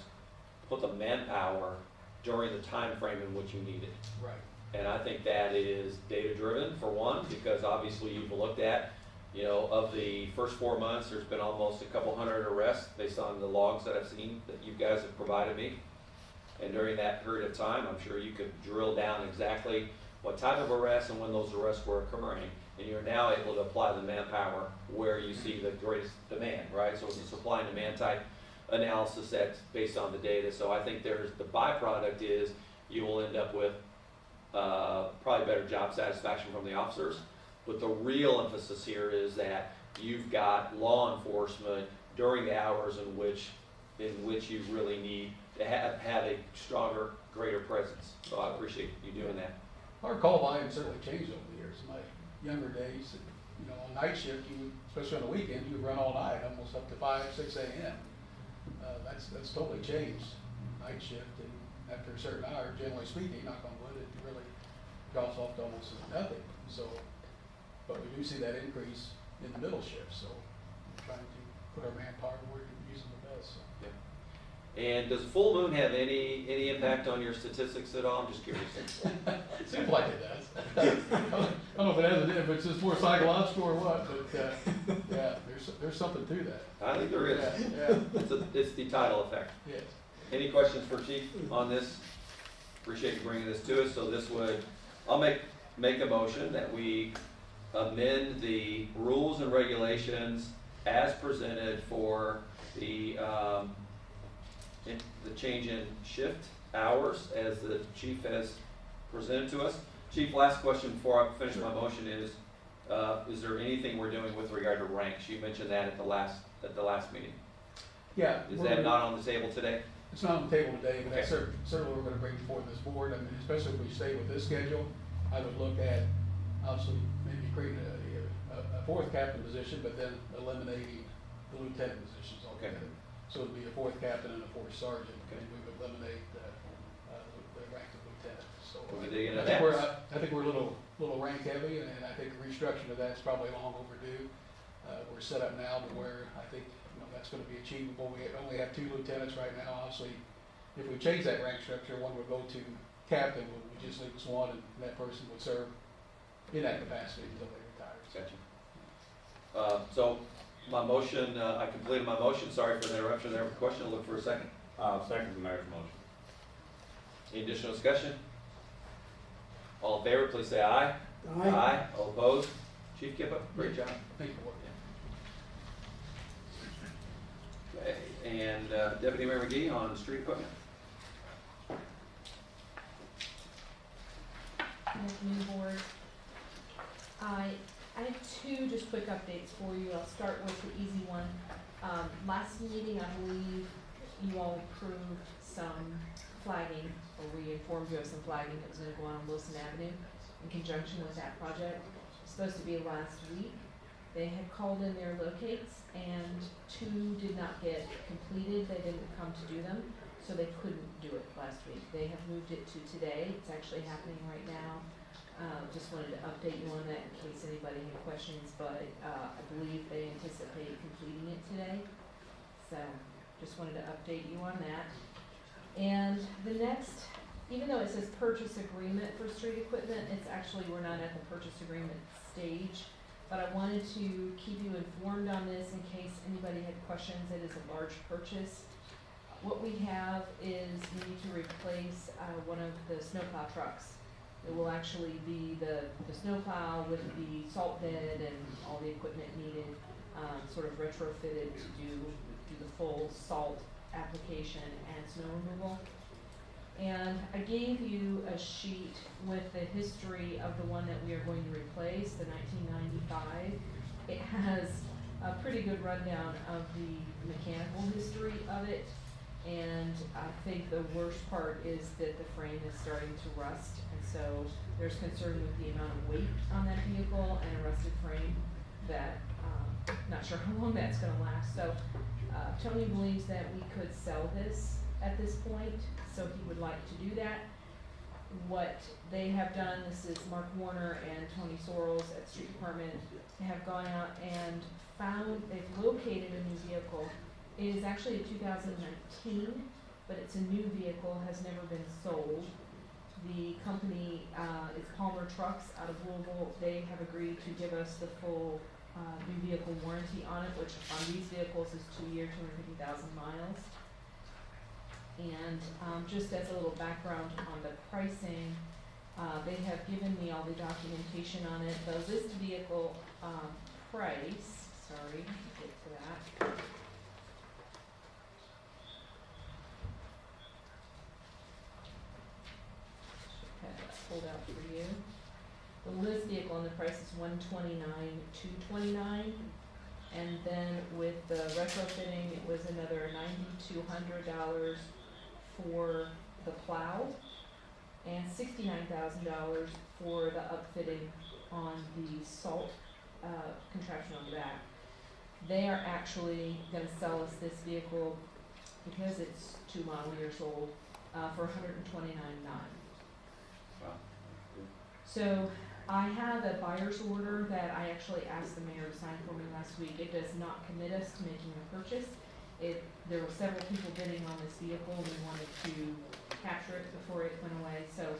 put the manpower during the time frame in which you need it. Right. And I think that is data-driven, for one, because obviously you've looked at, you know, of the first 4 months, there's been almost a couple hundred arrests based on the logs that I've seen that you guys have provided me. And during that period of time, I'm sure you could drill down exactly what type of arrests and when those arrests were occurring. And you're now able to apply the manpower where you see the greatest demand, right? So it's a supply and demand type analysis that's based on the data. So I think there's, the byproduct is you will end up with probably better job satisfaction from the officers. But the real emphasis here is that you've got law enforcement during the hours in which you really need to have a stronger, greater presence. So I appreciate you doing that. Our call volume certainly changed over the years. In my younger days, you know, on night shift, you would, especially on the weekend, you would run all night, almost up to 5, 6 a.m. That's totally changed. Night shift, and after a certain hour, generally speaking, knock on wood, it really drops off to almost nothing. So, but we do see that increase in the middle shift. So, we're trying to put our manpower where we can use them the best. So. Yeah. And does full moon have any impact on your statistics at all? I'm just curious. Seems like it does. I don't know if it has, if it's just more psychological or what, but yeah, there's something to that. I think there is. Yeah. It's the tidal effect. Yes. Any questions for Chief on this? Appreciate you bringing this to us. So this would, I'll make a motion that we amend the rules and regulations as presented for the change in shift hours as the chief has presented to us. Chief, last question before I finish my motion is there anything we're doing with regard to ranks? You mentioned that at the last meeting. Yeah. Is that not on the table today? It's not on the table today, but Okay. that's certainly we're going to bring before this board. I mean, especially if we stay with this schedule, I would look at obviously maybe creating a fourth captain position, but then eliminating the lieutenant positions altogether. Okay. So it'd be a fourth captain and a fourth sergeant, Okay. and we would eliminate the rank of lieutenant. So We'll be digging I into think that. I think we're a little rank heavy, and I think restructuring of that's probably long overdue. We're set up now to where I think that's going to be achievable. We only have 2 lieutenants right now. Obviously, if we change that rank structure, one would go to captain. We just leave us one, and that person would serve in that capacity until they retire. Gotcha. So my motion, I completed my motion. Sorry for the interruption there. Question, I'll look for a second. Second the mayor's motion. Any additional discussion? All in favor, please say aye. Aye. All opposed? Chief Kippa, great job. Thank you for working. Okay, and Deputy Mayor McGee on street equipment. Good afternoon, board. I have 2 just quick updates for you. I'll start with the easy one. Last meeting, I believe you all approved some flagging, or we informed you of some flagging that was going to go on Wilson Avenue in conjunction with that project. It's supposed to be last week. They had called in their locates, and 2 did not get completed. They didn't come to do them, so they couldn't do it last week. They have moved it to today. It's actually happening right now. Just wanted to update you on that in case anybody had questions, but I believe they anticipate completing it today. So just wanted to update you on that. And the next, even though it says purchase agreement for street equipment, it's actually, we're not at the purchase agreement stage. But I wanted to keep you informed on this in case anybody had questions. It is a large purchase. What we have is we need to replace one of the snowplow trucks. It will actually be the snowplow with the salt bed and all the equipment needed, sort of retrofitted to do the full salt application and snow removal. And I gave you a sheet with the history of the one that we are going to replace, the 1995. It has a pretty good rundown of the mechanical history of it. And I think the worst part is that the frame is starting to rust, and so there's concern with the amount of weight on that vehicle and a rusted frame that, not sure how long that's gonna last. So, Tony believes that we could sell this at this point, so he would like to do that. What they have done, this is Mark Warner and Tony Sorrells at Street Department, they have gone out and found, they've located a new vehicle. It is actually a 2019, but it's a new vehicle, has never been sold. The company is Palmer Trucks out of Louisville. They have agreed to give us the full new vehicle warranty on it, which on these vehicles is 2 year, 250,000 miles. And just as a little background on the pricing, they have given me all the documentation on it. The list vehicle price, sorry, I'll get to that. Have that pulled out for you. The list vehicle and the price is $129,229, and then with the retrofitting, it was another $9,200 for the plow, and $69,000 for the upfitting on the salt contraption on the back. They are actually going to sell us this vehicle because it's 2 model years old for $129,900. Wow. So I have a buyer's order that I actually asked the mayor to sign for me last week. It does not commit us to making a purchase. There were several people bidding on this vehicle. We wanted to capture it before it went away. So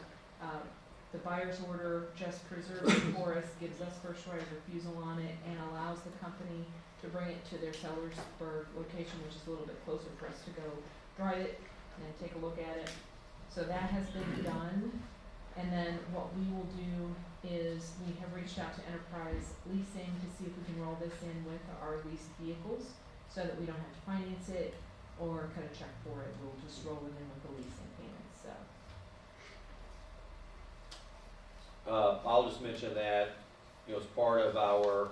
the buyer's order just preserves it for us, gives us first right of refusal on it, and allows the company to bring it to their Sellersburg location, which is a little bit closer for us to go drive it and then take a look at it. So that has been done. And then what we will do is we have reached out to Enterprise Leasing to see if we can roll this in with our leased vehicles so that we don't have to finance it or cut a check for it. We'll just roll it in with the leasing payments, so. I'll just mention that, as part of our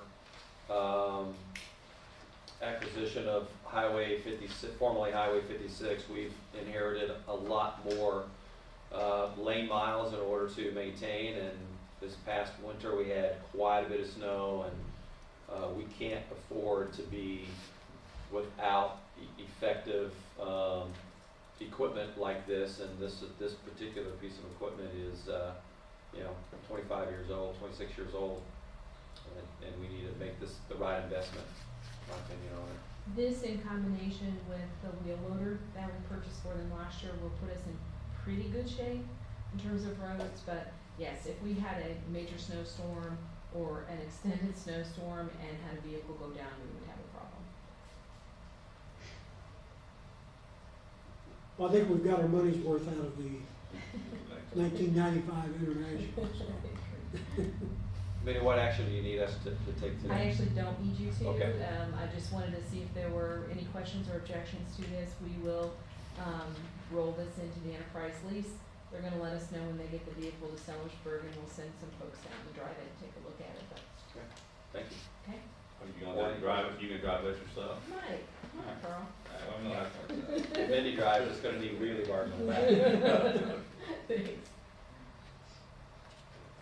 acquisition of Highway 56, formerly Highway 56, we've inherited a lot more lane miles in order to maintain, and this past winter we had quite a bit of snow, and we can't afford to be without effective equipment like this, and this particular piece of equipment is 25 years old, 26 years old, and we need to make this the right investment, in my opinion on it. This in combination with the wheel loader that we purchased for them last year will put us in pretty good shape in terms of roads, but yes, if we had a major snowstorm or an extended snowstorm and had a vehicle go down, we would have a problem. Well, I think we've got our money's worth out of the 1995 International. Minnie, what action do you need us to take today? I actually don't need you to. Okay. I just wanted to see if there were any questions or objections to this. We will roll this into the enterprise lease. They're gonna let us know when they get the vehicle to Sellersburg, and we'll send some folks down to drive it and take a look at it, but, Thank you. okay? Are you gonna let him drive it? You can drive it yourself? Mike, come on, Carl. I'm not. If Minnie drives, it's gonna need really hard on the back. Thanks.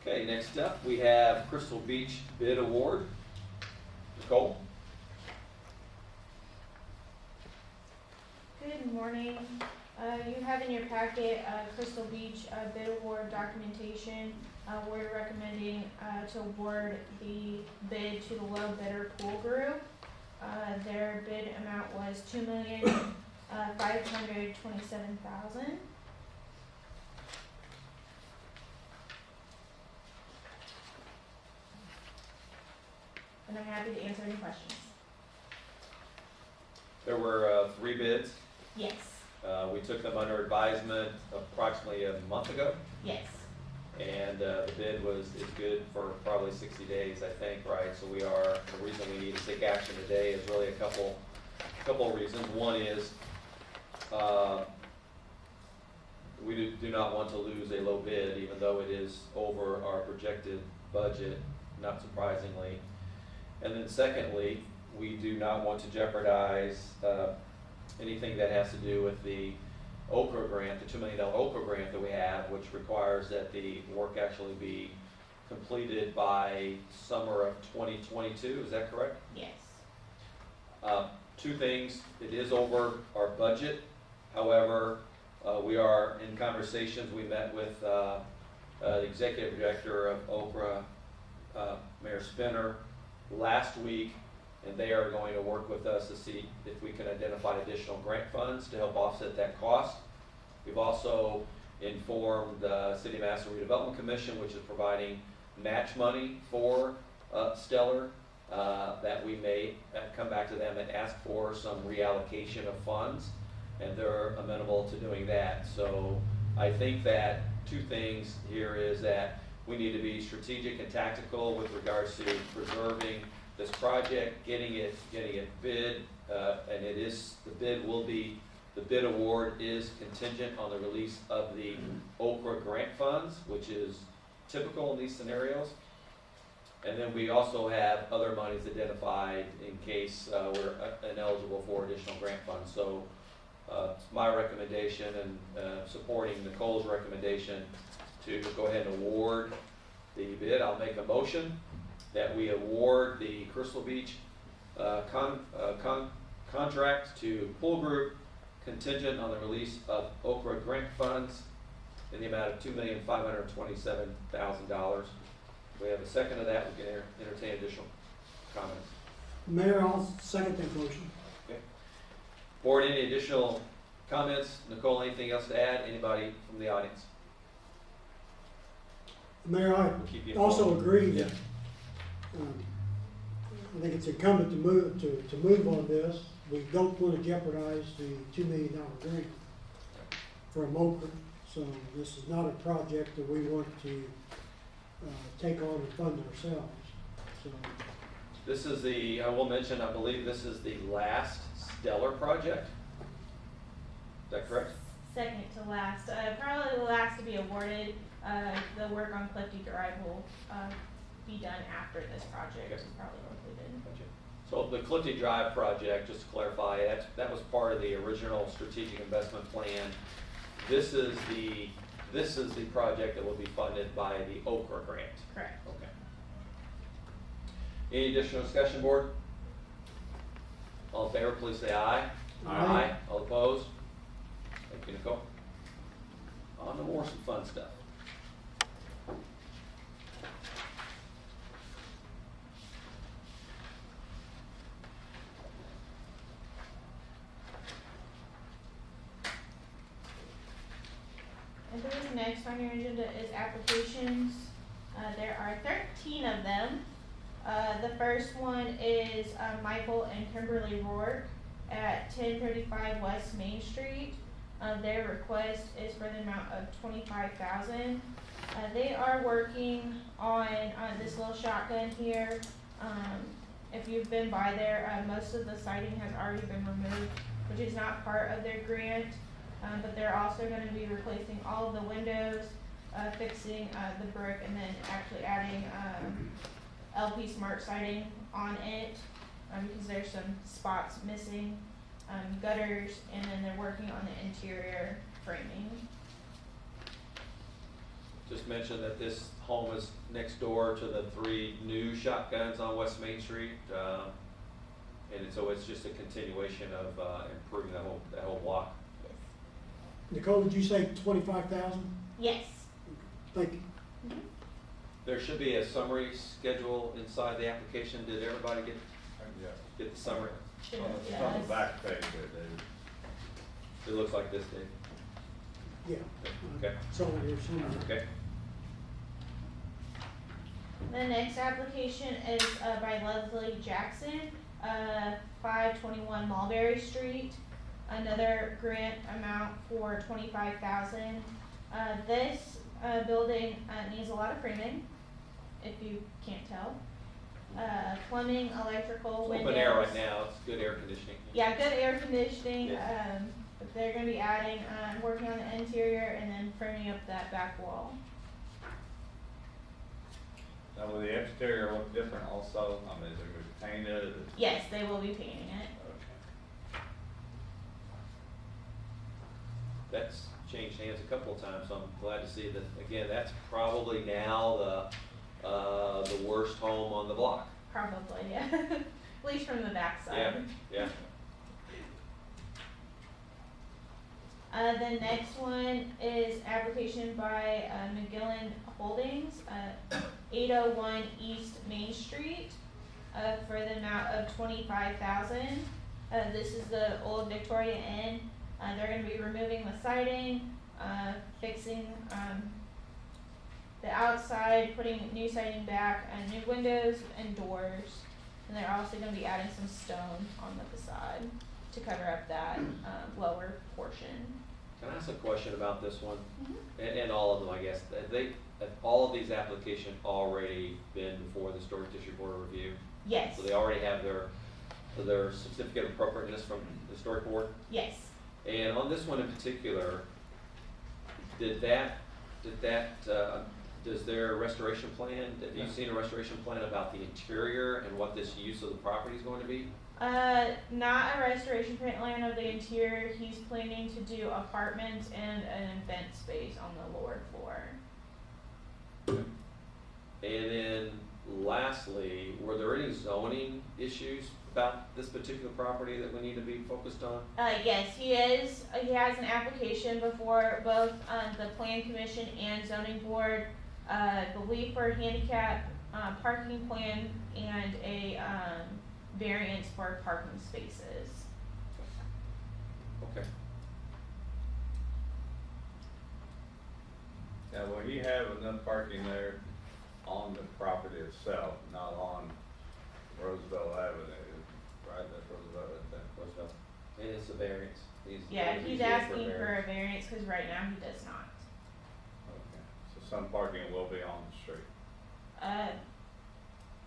Okay, next up, we have Crystal Beach Bid Award. Nicole? Good morning. You have in your packet Crystal Beach bid award documentation. We're recommending to award the bid to the low bidder Pool Group. Their bid amount was $2,527,000. And I'm happy to answer any questions. There were 3 bids. Yes. We took them under advisement approximately a month ago, Yes. and the bid is good for probably 60 days, I think, right? So the reason we need to take action today is really a couple of reasons. One is we do not want to lose a low bid, even though it is over our projected budget, not surprisingly. And then secondly, we do not want to jeopardize anything that has to do with the Okra grant, the $2 million Okra grant that we have, which requires that the work actually be completed by summer of 2022, is that correct? Yes. Two things, it is over our budget, however, we are in conversations, we met with the executive director of Okra, Mayor Spinner, last week, and they are going to work with us to see if we can identify additional grant funds to help offset that cost. We've also informed the City of Madison Redevelopment Commission, which is providing match money for Stellar, that we may come back to them and ask for some reallocation of funds, and they're amenable to doing that. So I think that two things here is that we need to be strategic and tactical with regards to preserving this project, getting it bid, and the bid award is contingent on the release of the Okra grant funds, which is typical in these scenarios. And then we also have other monies identified in case we're ineligible for additional grant funds. So it's my recommendation and supporting Nicole's recommendation to go ahead and award the bid. I'll make a motion that we award the Crystal Beach contract to Pool Group contingent on the release of Okra grant funds in the amount of $2,527,000. We have a second of that. We can entertain additional comments. Mayor, I'll second that motion. Okay. Board, any additional comments? Nicole, anything else to add? Anybody from the audience? Mayor, I We'll keep you also informed. agree Yeah. that I think it's incumbent to move on this. We don't want to jeopardize the $2 million grant from Okra. So this is not a project that we want to take on and fund ourselves. So This is I will mention, I believe this is the last Stellar project. Is that correct? Second to last, probably the last to be awarded. The work on Clifty Drive will be done after this project is probably completed. Gotcha. So the Clifty Drive project, just to clarify, that was part of the original strategic investment plan. This is the project that will be funded by the Okra grant. Correct. Okay. Any additional discussion, board? All in favor, please say aye. Aye. All opposed? Thank you, Nicole. On to more some fun stuff. I believe next on your agenda is applications. There are 13 of them. The first one is Michael and Kimberly Rourke at 1035 West Main Street. Their request is for the amount of $25,000. They are working on this little shotgun here. If you've been by there, most of the siding has already been removed, which is not part of their grant. But they're also going to be replacing all of the windows, fixing the brick, and then actually adding LP Smart siding on it because there's some spots missing, gutters, and then they're working on the interior framing. Just mention that this home is next door to the 3 new shotguns on West Main Street. And so it's just a continuation of improving that whole block. Nicole, did you say 25,000? Yes. Thank you. Mm-hmm. There should be a summary schedule inside the application. Did everybody get the summary? Should On have, the, on the yes. back page there, David. It looks like this, Dave. Yeah. Okay. It's on here somewhere. Okay. The next application is by Leslie Jackson, 521 Mulberry Street. Another grant amount for $25,000. This building needs a lot of framing, if you can't tell. Plumbing, electrical, It's windows. open air right now. It's good air conditioning. Yeah, good air conditioning. Yeah. But they're going to be adding, working on the interior and then framing up that back wall. Now, will the exterior look different also? I mean, is it gonna be painted? Yes, they will be painting it. Okay. that's changed hands a couple of times, so I'm glad to see that, again, that's probably now the worst home on the block. Probably, yeah. At least from the backside. Yeah. The next one is application by McGillen Holdings, 801 East Main Street, for the amount of $25,000. This is the old Victoria Inn. They're going to be removing the siding, fixing the outside, putting new siding back, and new windows and doors. And they're also going to be adding some stone on the facade to cover up that lower portion. Can I ask a question about this one? Mm-hmm. And all of them, I guess. Have all of these applications already been before the Historic District Board of Review? Yes. So they already have their certificate of appropriateness from the Historic Board? Yes. And on this one in particular, does their restoration plan, have you seen a restoration plan about the interior and what this use of the property is going to be? Not a restoration plan of the interior. He's planning to do apartments and an event space on the lower floor. And then lastly, were there any zoning issues about this particular property that we need to be focused on? Yes, he is. He has an application before both the Plan Commission and Zoning Board, I believe for handicap parking plan and a variance for parking spaces. Okay. Now, will he have enough parking there on the property itself, not on Roosevelt Avenue, right? That's Roosevelt, isn't that? Roosevelt. And it's a variance. He's asking for a variance because right now he does not. Okay, so some parking will be on the street.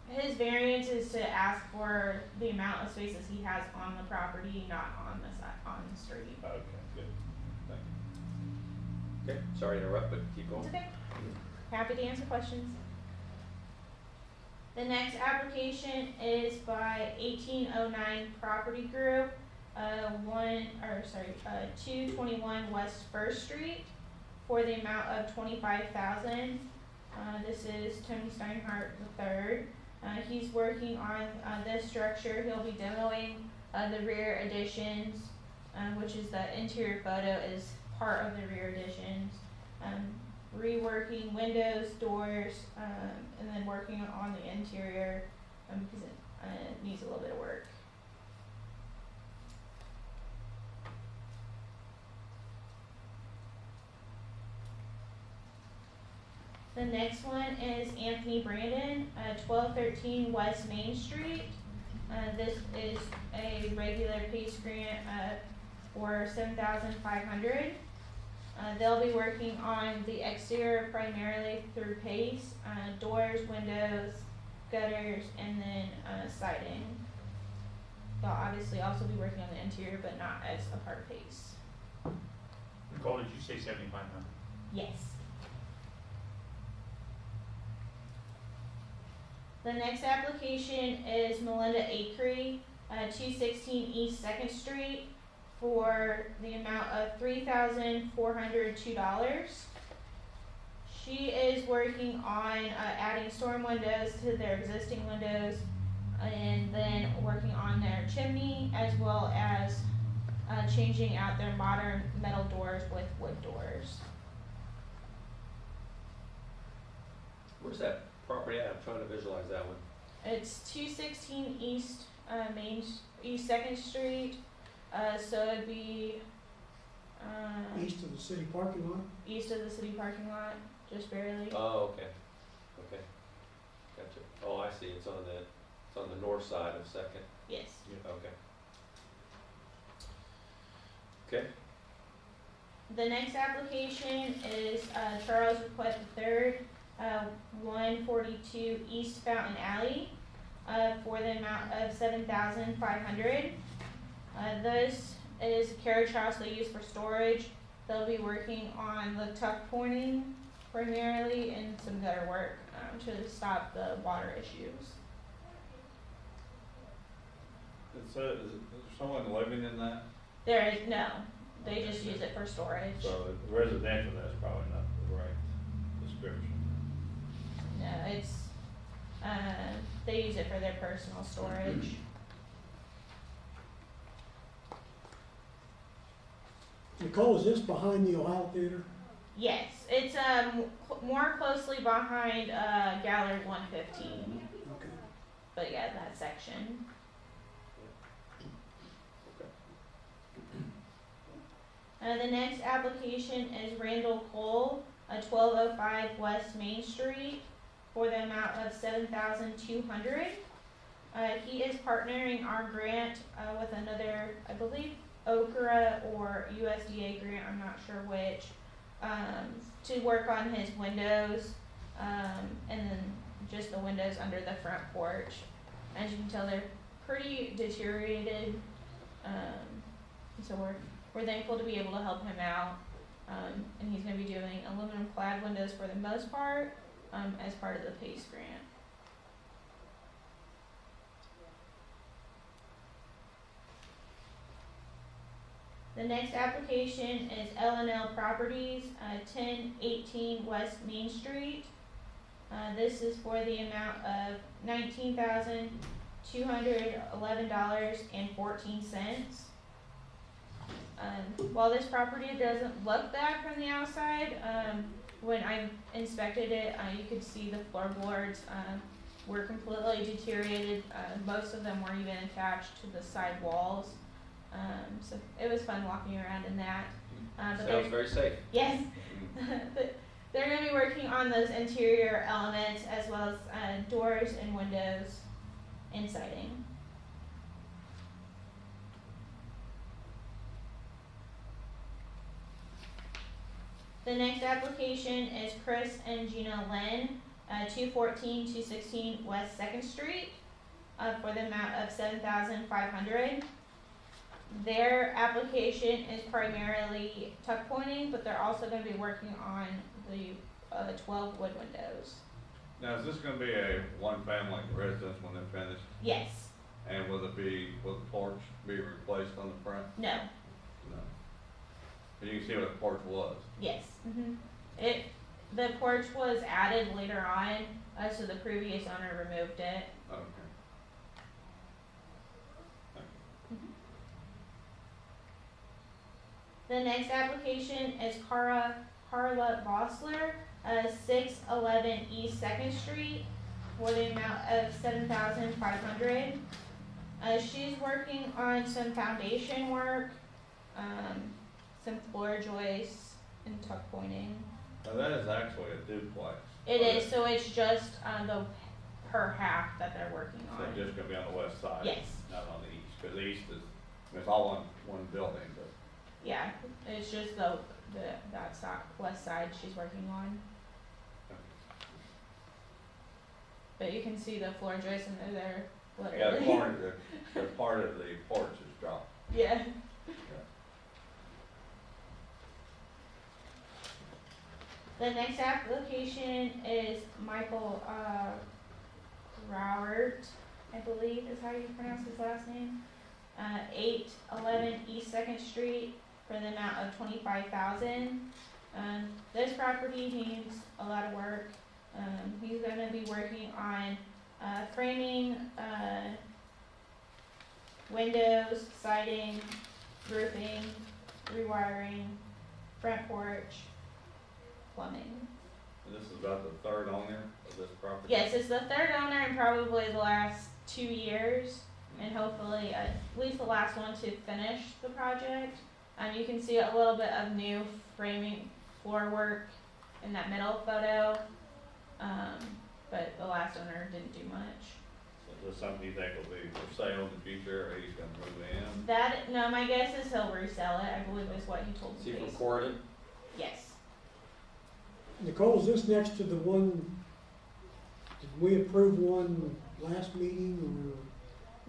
His variance is to ask for the amount of spaces he has on the property, not on the street. Okay, good, thank you. Okay, sorry to interrupt, but keep going. It's okay. Happy to answer questions. The next application is by 1809 Property Group, 221 West First Street, for the amount of $25,000. This is Tony Steinhardt III. He's working on this structure. He'll be demoing the rear additions, which is the interior photo is part of the rear additions. Reworking windows, doors, and then working on the interior because it needs a little bit of work. The next one is Anthony Brandon, 1213 West Main Street. This is a regular PACE grant for $7,500. They'll be working on the exterior primarily through PACE, doors, windows, gutters, and then siding. They'll obviously also be working on the interior, but not as a part of PACE. Nicole, did you say 75 now? Yes. The next application is Melinda Acree, 216 East 2nd Street, for the amount of $3,402. She is working on adding storm windows to their existing windows, and then working on their chimney, as well as changing out their modern metal doors with wood doors. Where's that property at? I'm trying to visualize that one. It's 216 East East 2nd Street. So it'd be East of the city parking lot. east of the city parking lot, just barely. Oh, okay. Okay. Gotcha. Oh, I see. It's on the north side of Second. Yes. Yeah, okay. Okay. The next application is Charles Request III, 142 East Fountain Alley, for the amount of $7,500. This is a carriage house they use for storage. They'll be working on the tuck pointing primarily and some gutter work to stop the water issues. Is there someone living in that? There is no. They just use it for storage. So residential, that's probably not the right description. No, it's, they use it for their personal storage. Nicole, is this behind the Ohio Theater? Yes, it's, more closely behind, Gallery 115, Okay. but yeah, that section. The next application is Randall Cole, 1205 West Main Street, for the amount of $7,200. He is partnering our grant with another, I believe, Okra or USDA grant, I'm not sure which, to work on his windows, and then just the windows under the front porch. As you can tell, they're pretty deteriorated, so we're thankful to be able to help him out. And he's going to be doing aluminum clad windows for the most part, as part of the PACE grant. The next application is L&L Properties, 1018 West Main Street. This is for the amount of $19,211.14. While this property doesn't look bad from the outside, when I inspected it, you could see the floorboards were completely deteriorated. Most of them weren't even attached to the side walls. So it was fun walking around in that. But Sounds very safe. yes, but they're going to be working on those interior elements as well as doors and windows and siding. The next application is Chris and Gina Lynn, 214-216 West 2nd Street, for the amount of $7,500. Their application is primarily tuck pointing, but they're also going to be working on the 12 wood windows. Now, is this gonna be a one-family residence when they're finished? Yes. And will the porch be replaced on the front? No. No. And you can see what the porch was. Yes. The porch was added later on, so the previous owner removed it. Okay. The next application is Carla Vossler, 611 East 2nd Street, for the amount of $7,500. She's working on some foundation work, some floor joists, and tuck pointing. Now, that is actually a duplex. It is, so it's just her half that they're working So on. it's just gonna be on the west side? Yes. Not on the east, because the east is, it's all one building, but. Yeah, it's just that west side she's working on. But you can see the floor joists and they're Yeah, literally. the part of the porch is dropped. Yeah. The next application is Michael Rauert, I believe is how you pronounce his last name. 811 East 2nd Street for the amount of $25,000. This property needs a lot of work. He's going to be working on framing, windows, siding, roofing, rewiring, front porch, plumbing. And this is about the third owner of this property? Yes, it's the third owner in probably the last 2 years, and hopefully at least the last one to finish the project. You can see a little bit of new framing floor work in that middle photo, but the last owner didn't do much. So is this something you think will be for sale in the future, or he's gonna move in? No, my guess is he'll resell it, I believe is what he told Is me. he from Corridon? Yes. Nicole, is this next to the one, did we approve one last meeting or?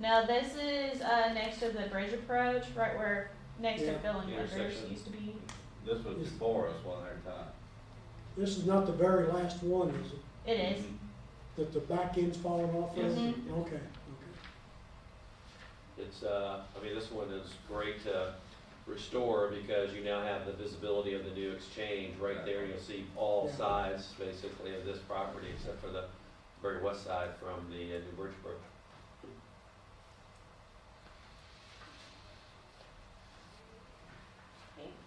No, this is next to the bridge approach, right where next to Yeah. Phil and Wooders Intersection. used to be. This was before us one other time. This is not the very last one, is it? It is. That the back end's falling off of? Mhm. Okay. It's, I mean, this one is great, restore, because you now have the visibility of the new exchange right there. You'll see all Yeah. sides basically of this property except for the very west side from the New Bridgebrook.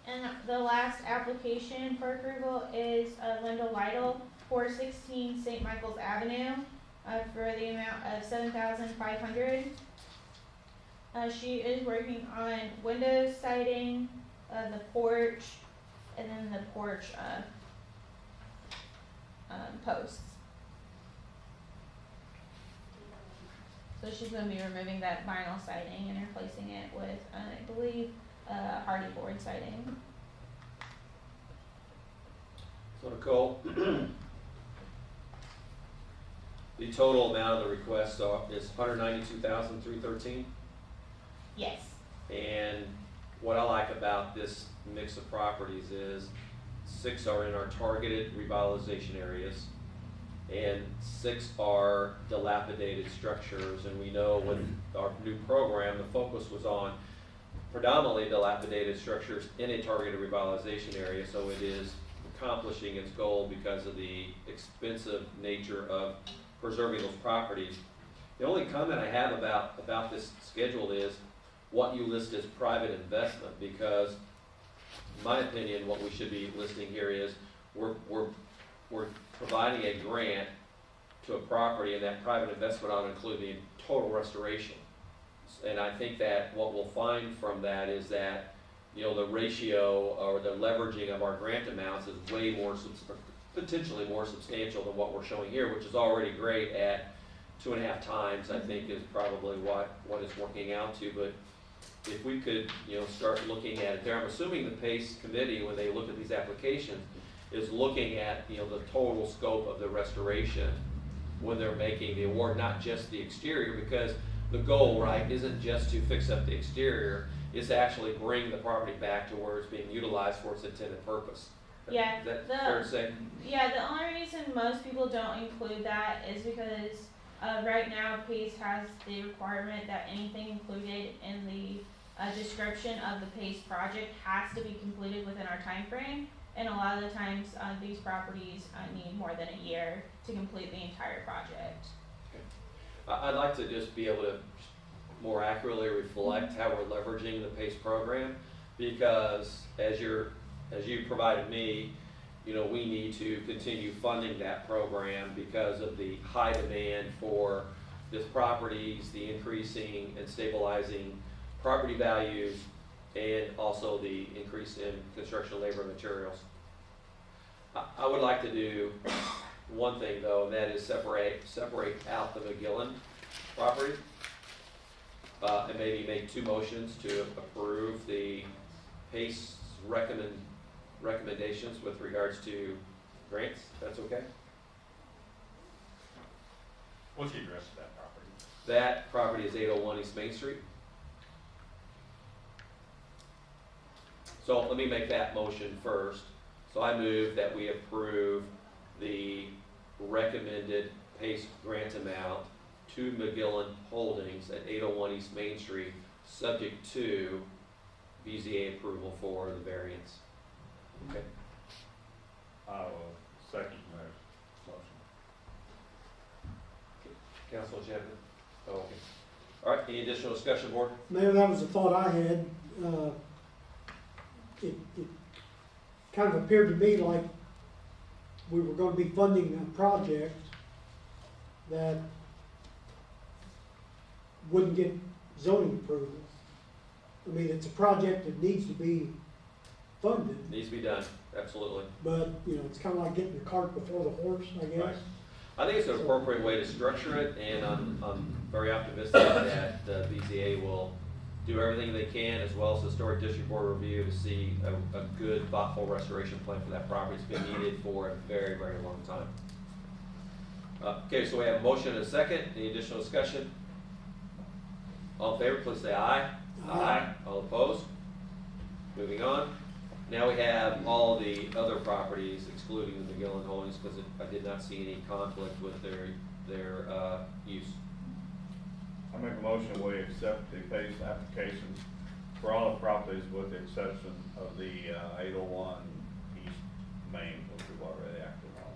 And the last application for approval is Linda Lytle, 416 St. Michael's Avenue, for the amount of $7,500. She is working on window siding, the porch, and then the porch posts. So she's going to be removing that vinyl siding and replacing it with, I believe, hardy board siding. So Nicole, the total amount of the request is $192,313. Yes. And what I like about this mix of properties is 6 are in our targeted revitalization areas, and 6 are dilapidated structures. And we know with our new program, the focus was on predominantly dilapidated structures in a targeted revitalization area, so it is accomplishing its goal because of the expensive nature of preserving those properties. The only comment I have about this schedule is what you list as private investment, because in my opinion, what we should be listing here is we're providing a grant to a property, and that private investment ought to include the total restoration. And I think that what we'll find from that is that, you know, the ratio or the leveraging of our grant amounts is way more, potentially more substantial than what we're showing here, which is already great at 2.5 times, I think is probably what it's working out to. But if we could, you know, start looking at it there, I'm assuming the PACE committee, when they look at these applications, is looking at, you know, the total scope of the restoration when they're making the award, not just the exterior, because the goal, right, isn't just to fix up the exterior, it's to actually bring the property back to where it's being utilized for its intended purpose. Yeah, Is that fair to say? Yeah, the only reason most people don't include that is because right now PACE has the requirement that anything included in the description of the PACE project has to be completed within our time frame, and a lot of the times these properties need more than a year to complete the entire project. I'd like to just be able to more accurately reflect how we're leveraging the PACE program, because as you provided me, you know, we need to continue funding that program because of the high demand for this properties, the increasing and stabilizing property values, and also the increase in construction labor and materials. I would like to do one thing though, and that is separate out the McGillen property, and maybe make 2 motions to approve the PACE recommendations with regards to grants, if that's okay? What's the address of that property? That property is 801 East Main Street. So let me make that motion first. So I move that we approve the recommended PACE grant amount to McGillen Holdings at 801 East Main Street, subject to BZA approval for the variance. Okay. I will second that motion. Councilor Chapman? Oh, okay. All right, any additional discussion, board? Mayor, that was a thought I had. It kind of appeared to me like we were going to be funding a project that wouldn't get zoning approval. I mean, it's a project that needs to be funded, Needs to be done, absolutely. but, you know, it's kind of like getting the cart before the horse, I guess. Right. I think it's an appropriate way to structure it, and I'm very optimistic that the BZA will do everything they can, as well as the Historic District Board review, to see a good, thoughtful restoration plan for that property. It's been needed for a very, very long time. Okay, so we have a motion and a second. Any additional discussion? All in favor, please say aye. Aye. All opposed? Moving on. Now we have all the other properties, excluding the McGillen Holdings, because I did not see any conflict with their use. I make a motion we accept the PACE applications for all the properties with the exception of the 801 East Main, which we've already acted on.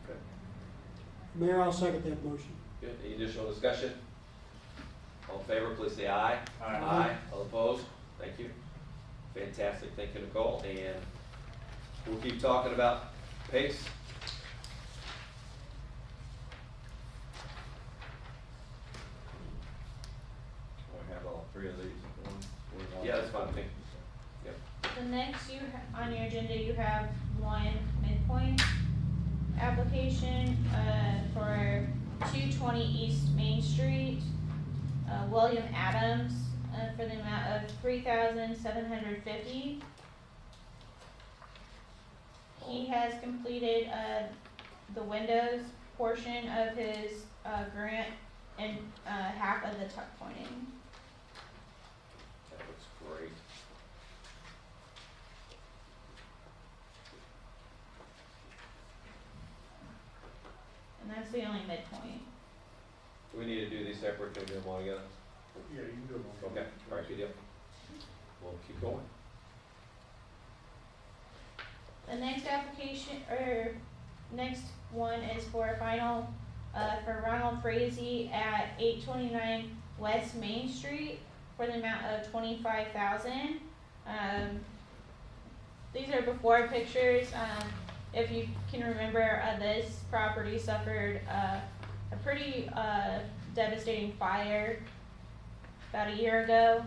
Okay. Mayor, I'll second that motion. Good. Any additional discussion? All in favor, please say aye. Aye. Aye. All opposed? Thank you. Fantastic. Thank you, Nicole. And we'll keep talking about pace. We have all three of these. Yeah, that's fine. Thank you. The next on your agenda, you have one Midpoint application, for 220 East Main Street, William Adams, for the amount of $3,750. He has completed, the windows portion of his, grant and, half of the tuck pointing. That looks great. And that's the only midpoint. Do we need to do these separate? Can we do them all together? Yeah, you can do them all. Okay. All right, good deal. We'll keep going. The next application, or next one is for a final, for Ronald Frazee at 829 West Main Street for the amount of $25,000. These are before pictures. If you can remember, this property suffered a pretty devastating fire about a year ago.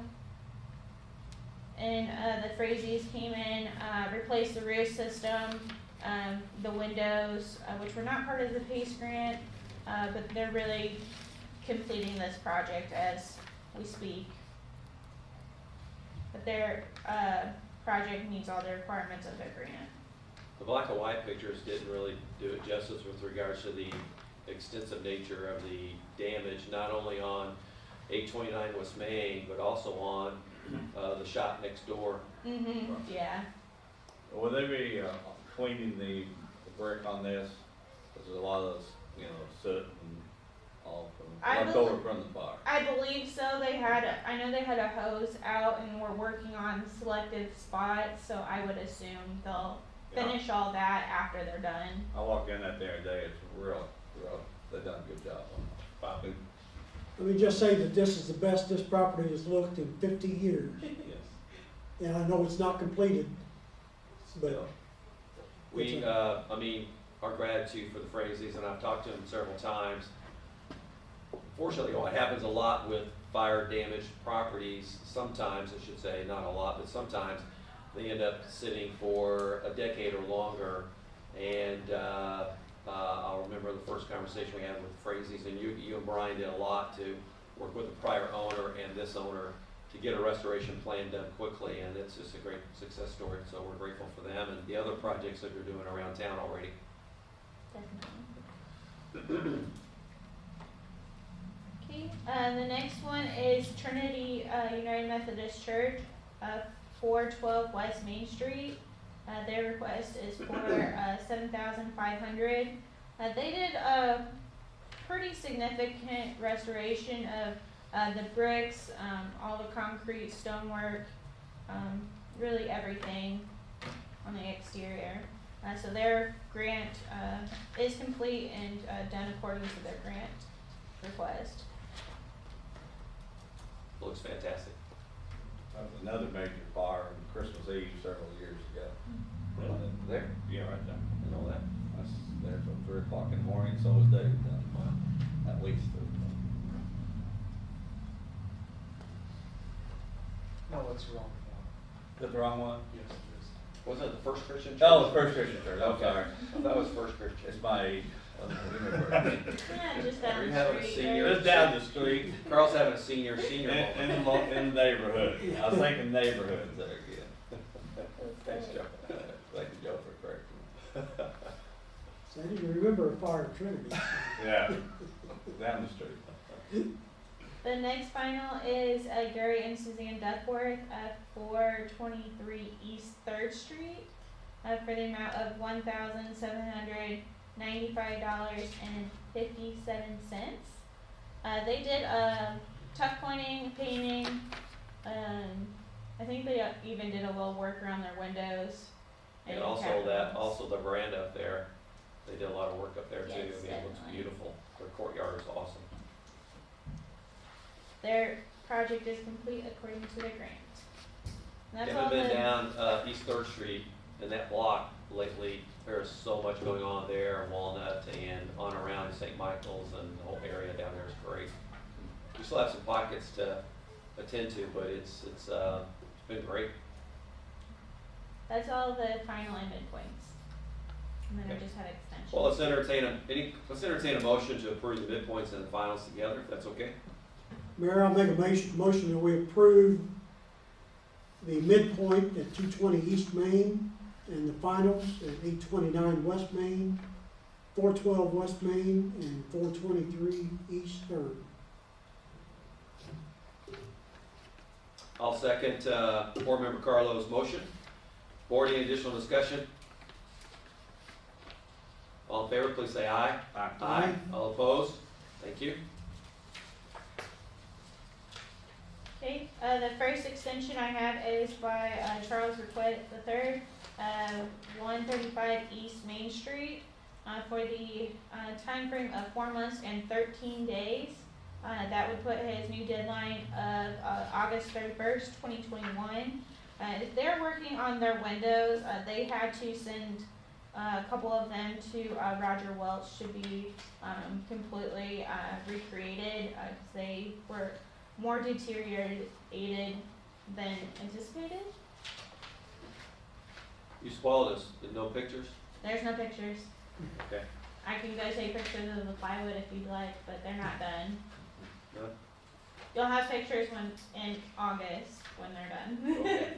And the Frazees came in, replaced the roof system, the windows, which were not part of the PACE grant, but they're really completing this project as we speak. But their project meets all the requirements of their grant. The black and white pictures didn't really do it justice with regards to the extensive nature of the damage, not only on 829 West Main, but also on the shop next door. Yeah. Will they be cleaning the brick on this? Because there's a lot of, soot and all left over from the fire. I believe so. I know they had a hose out and were working on selective spots, so I would assume they'll finish all that after they're done. I walk in that there today, it's real, they've done a good job on it. Let me just say that this is the best this property has looked in 50 years. Yes. And I know it's not completed, but We, our gratitude for the Frazees, and I've talked to them several times. Fortunately, what happens a lot with fire damaged properties, sometimes, I should say, not a lot, but sometimes, they end up sitting for a decade or longer. And I'll remember the first conversation we had with the Frazees, and you and Brian did a lot to work with the prior owner and this owner to get a restoration plan done quickly, and it's just a great success story, so we're grateful for them and the other projects that they're doing around town already. Definitely. Okay, the next one is Trinity United Methodist Church, 412 West Main Street. Their request is for $7,500. They did a pretty significant restoration of the bricks, all the concrete, stonework, really everything on the exterior. So their grant is complete and done according to their grant request. Looks fantastic. That was another major fire on Christmas Eve several years ago. There? Yeah, right there. I know that. I was there till 3 o'clock in the morning, so was Dave done. At least 3 o'clock. No, that's the wrong one. Is that the wrong one? Yes, it is. Wasn't it the First Christian Church? Oh, the First Christian Church, I'm Okay. sorry. That was First Christian. It's my age. Yeah, just down Are you the having a street. senior? It's down the street, Carl's having a senior in moment. the neighborhood. I was thinking neighborhoods there again. Thanks, Joe. Thank you, Joe, for correcting so I didn't remember a fire at Trinity. me. Yeah, down the street. The next final is Gary and Suzanne Duckworth at 423 East 3rd Street for the amount of $1,795.57. They did tuck pointing, painting, I think they even did a little work around their windows. And also cabinets. also the veranda up there, they did a lot of work up there too. Yes, I mean, it looks definitely. beautiful. Their courtyard is awesome. Their project is complete according to the grant. And that's Haven't all been the, down East Third Street in that block lately. There's so much going on there, Walnut and on around St. Michael's, and the whole area down there is great. We still have some pockets to attend to, but it's been great. that's all the final and midpoints. And then I Okay. just had extensions. Well, let's entertain a motion to approve the midpoints and the finals together, if that's okay. Mayor, I'll make a motion that we approve the midpoint at 220 East Main and the finals at 829 West Main, 412 West Main, and 423 East Third. I'll second Board Member Carlo's motion. Board, any additional discussion? All in favor, please say aye. Aye. All opposed? Thank you. Okay, the first extension I have is by Charles Requet III, 135 East Main Street, for the time frame of 4 months and 13 days. That would put his new deadline of August 31st, 2021. If they're working on their windows, they had to send a couple of them to Roger Welch to be completely recreated, because they were more deteriorated than anticipated. You spoiled us. No pictures? There's no pictures. Okay. I can go take pictures of the plywood if you'd like, but they're not done. No? You'll have pictures in August when they're done. Okay.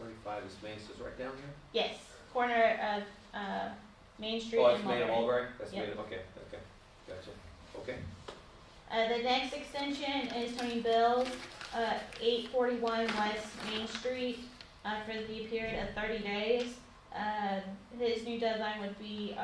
35 is Main, so it's right down here? Yes, corner of Main Street Oh, and it's Main and Mulberry. Mulberry? That's Yep. Main, okay, gotcha. Okay. The next extension is Tony Bill's, 841 West Main Street, for the period of 30 days. His new deadline would be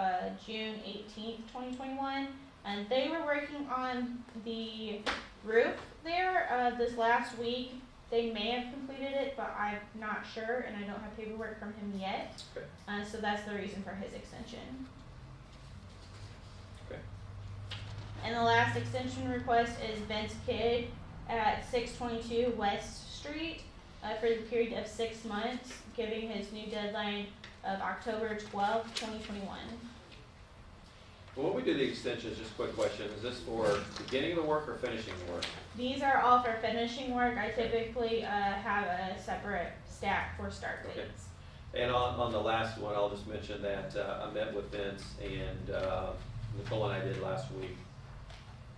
June 18th, 2021. And they were working on the roof there this last week. They may have completed it, but I'm not sure, and I don't have paperwork from him yet. Okay. So that's the reason for his extension. Okay. And the last extension request is Vince Kidd at 622 West Street for the period of 6 months, giving his new deadline of October 12th, 2021. Well, when we do the extensions, just a quick question, is this for beginning of the work or finishing the work? These are all for finishing work. I typically have a separate stack for start Okay. dates. And on the last one, I'll just mention that I met with Vince and Nicole and I did last week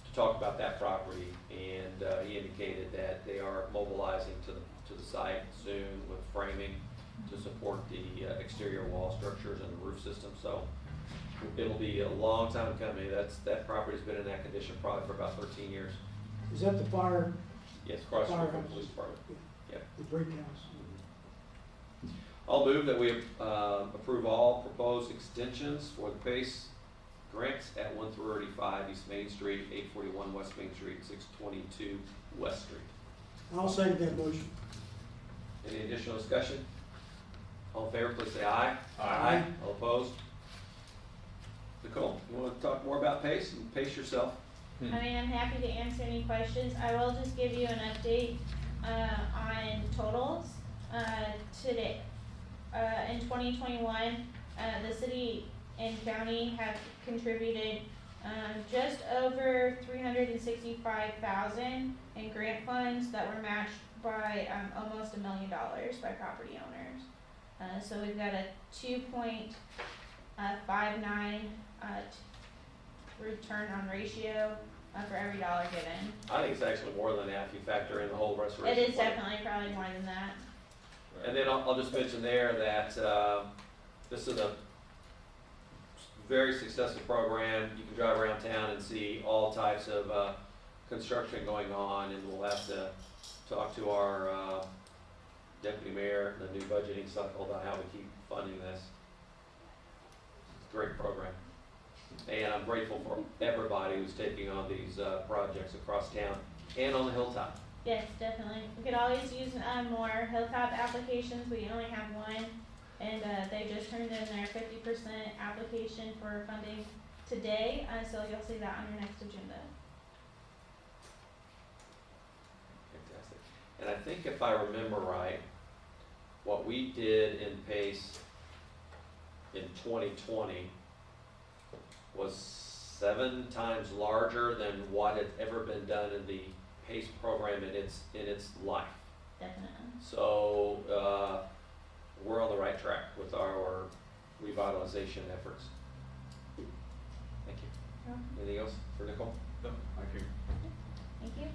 to talk about that property, and he indicated that they are mobilizing to the site soon with framing to support the exterior wall structures and the roof system. So it'll be a long time coming. That property's been in that condition probably for about 13 years. Is that the fire, Yes, across the street from the Firehouse. police department. the brick house? I'll move that we approve all proposed extensions for the PACE grants at 135 East Main Street, 841 West Main Street, 622 West Street. I'll second that motion. Any additional discussion? All in favor, please say aye. Aye. All opposed? Nicole, you want to talk more about PACE and pace yourself? I mean, I'm happy to answer any questions. I will just give you an update on totals. Today, in 2021, the city and county have contributed just over $365,000 in grant funds that were matched by almost $1 million by property owners. So we've got a 2.59 return on ratio for every dollar given. I think it's actually more than that if you factor in the whole It restoration is plan. definitely probably more than that. And then I'll just mention there that this is a very successful program. You can drive around town and see all types of construction going on, and we'll have to talk to our deputy mayor in the new budgeting cycle about how we keep funding this. It's a great program. And I'm grateful for everybody who's taking on these projects across town and on the hilltop. Yes, definitely. We could always use more Hilltop applications. We only have one, and they just turned in their 50% application for funding today. So you'll see that on your next agenda. Fantastic. And I think if I remember right, what we did in PACE in 2020 was 7 times larger than what had ever been done in the PACE program in its life. Definitely. So we're on the right track with our revitalization efforts. Thank you. Anything else for Nicole? No, thank you. Thank you.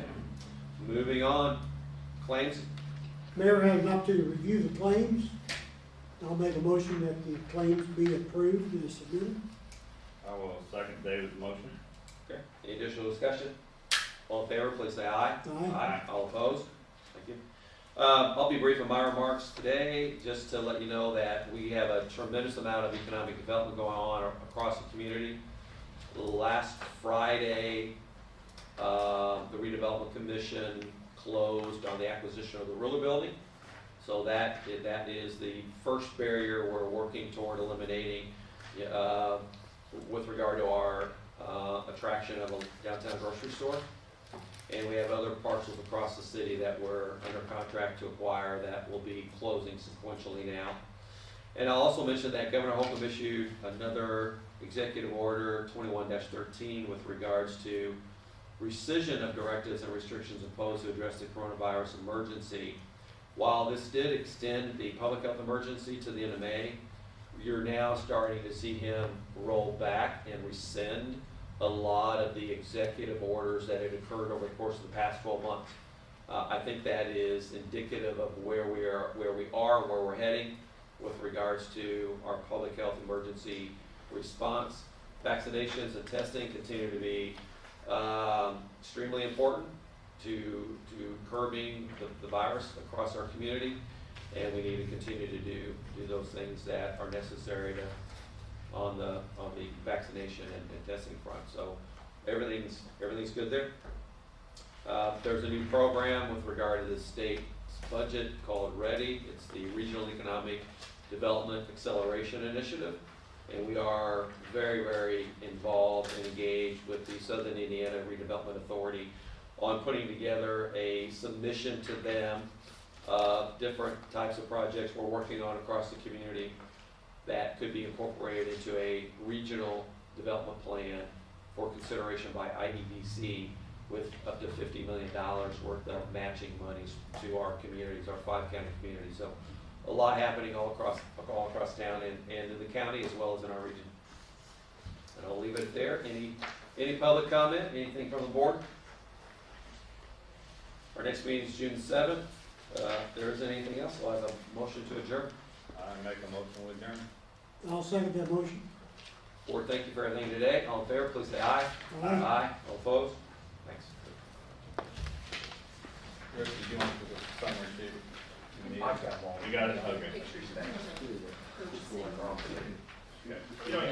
Okay. Moving on. Claims. Mayor has an opportunity to review the claims. I'll make a motion that the claims be approved as submitted. I will second David's motion. Okay. Any additional discussion? All in favor, please say aye. Aye. All opposed? Thank you. I'll be brief in my remarks today, just to let you know that we have a tremendous amount of economic development going on across the community. Last Friday, the redevelopment commission closed on the acquisition of the Ruler building. So that is the first barrier we're working toward eliminating with regard to our attraction of a downtown grocery store. And we have other parcels across the city that we're under contract to acquire that will be closing sequentially now. And I'll also mention that Governor Holcomb issued another executive order 21-13 with regards to rescission of directives and restrictions imposed to address the coronavirus emergency. While this did extend the public health emergency to the end of May, you're now starting to see him roll back and rescind a lot of the executive orders that had occurred over the course of the past 12 months. I think that is indicative of where we're heading with regards to our public health emergency response. Vaccinations and testing continue to be extremely important to curbing the virus across our community, and we need to continue to do those things that are necessary on the vaccination and testing front. So everything's good there. There's a new program with regard to the state's budget called READY. It's the Regional Economic Development Acceleration Initiative, and we are very, very involved and engaged with the Southern Indiana Redevelopment Authority on putting together a submission to them of different types of projects we're working on across the community that could be incorporated into a regional development plan for consideration by IEDC with up to $50 million worth of matching monies to our communities, our 5 county communities. So a lot happening all across town and in the county as well as in our region. And I'll leave it there. Any public comment? Anything from the board? Our next meeting is June 7th. If there isn't anything else, we'll have a motion to adjourn. I make a motion with adjourn. I'll second that motion. Board, thank you for everything today. All in favor, please say aye. Aye. All opposed? Thanks. Rick, did you want to put the summary sheet? I've got one. You got it? Okay. You don't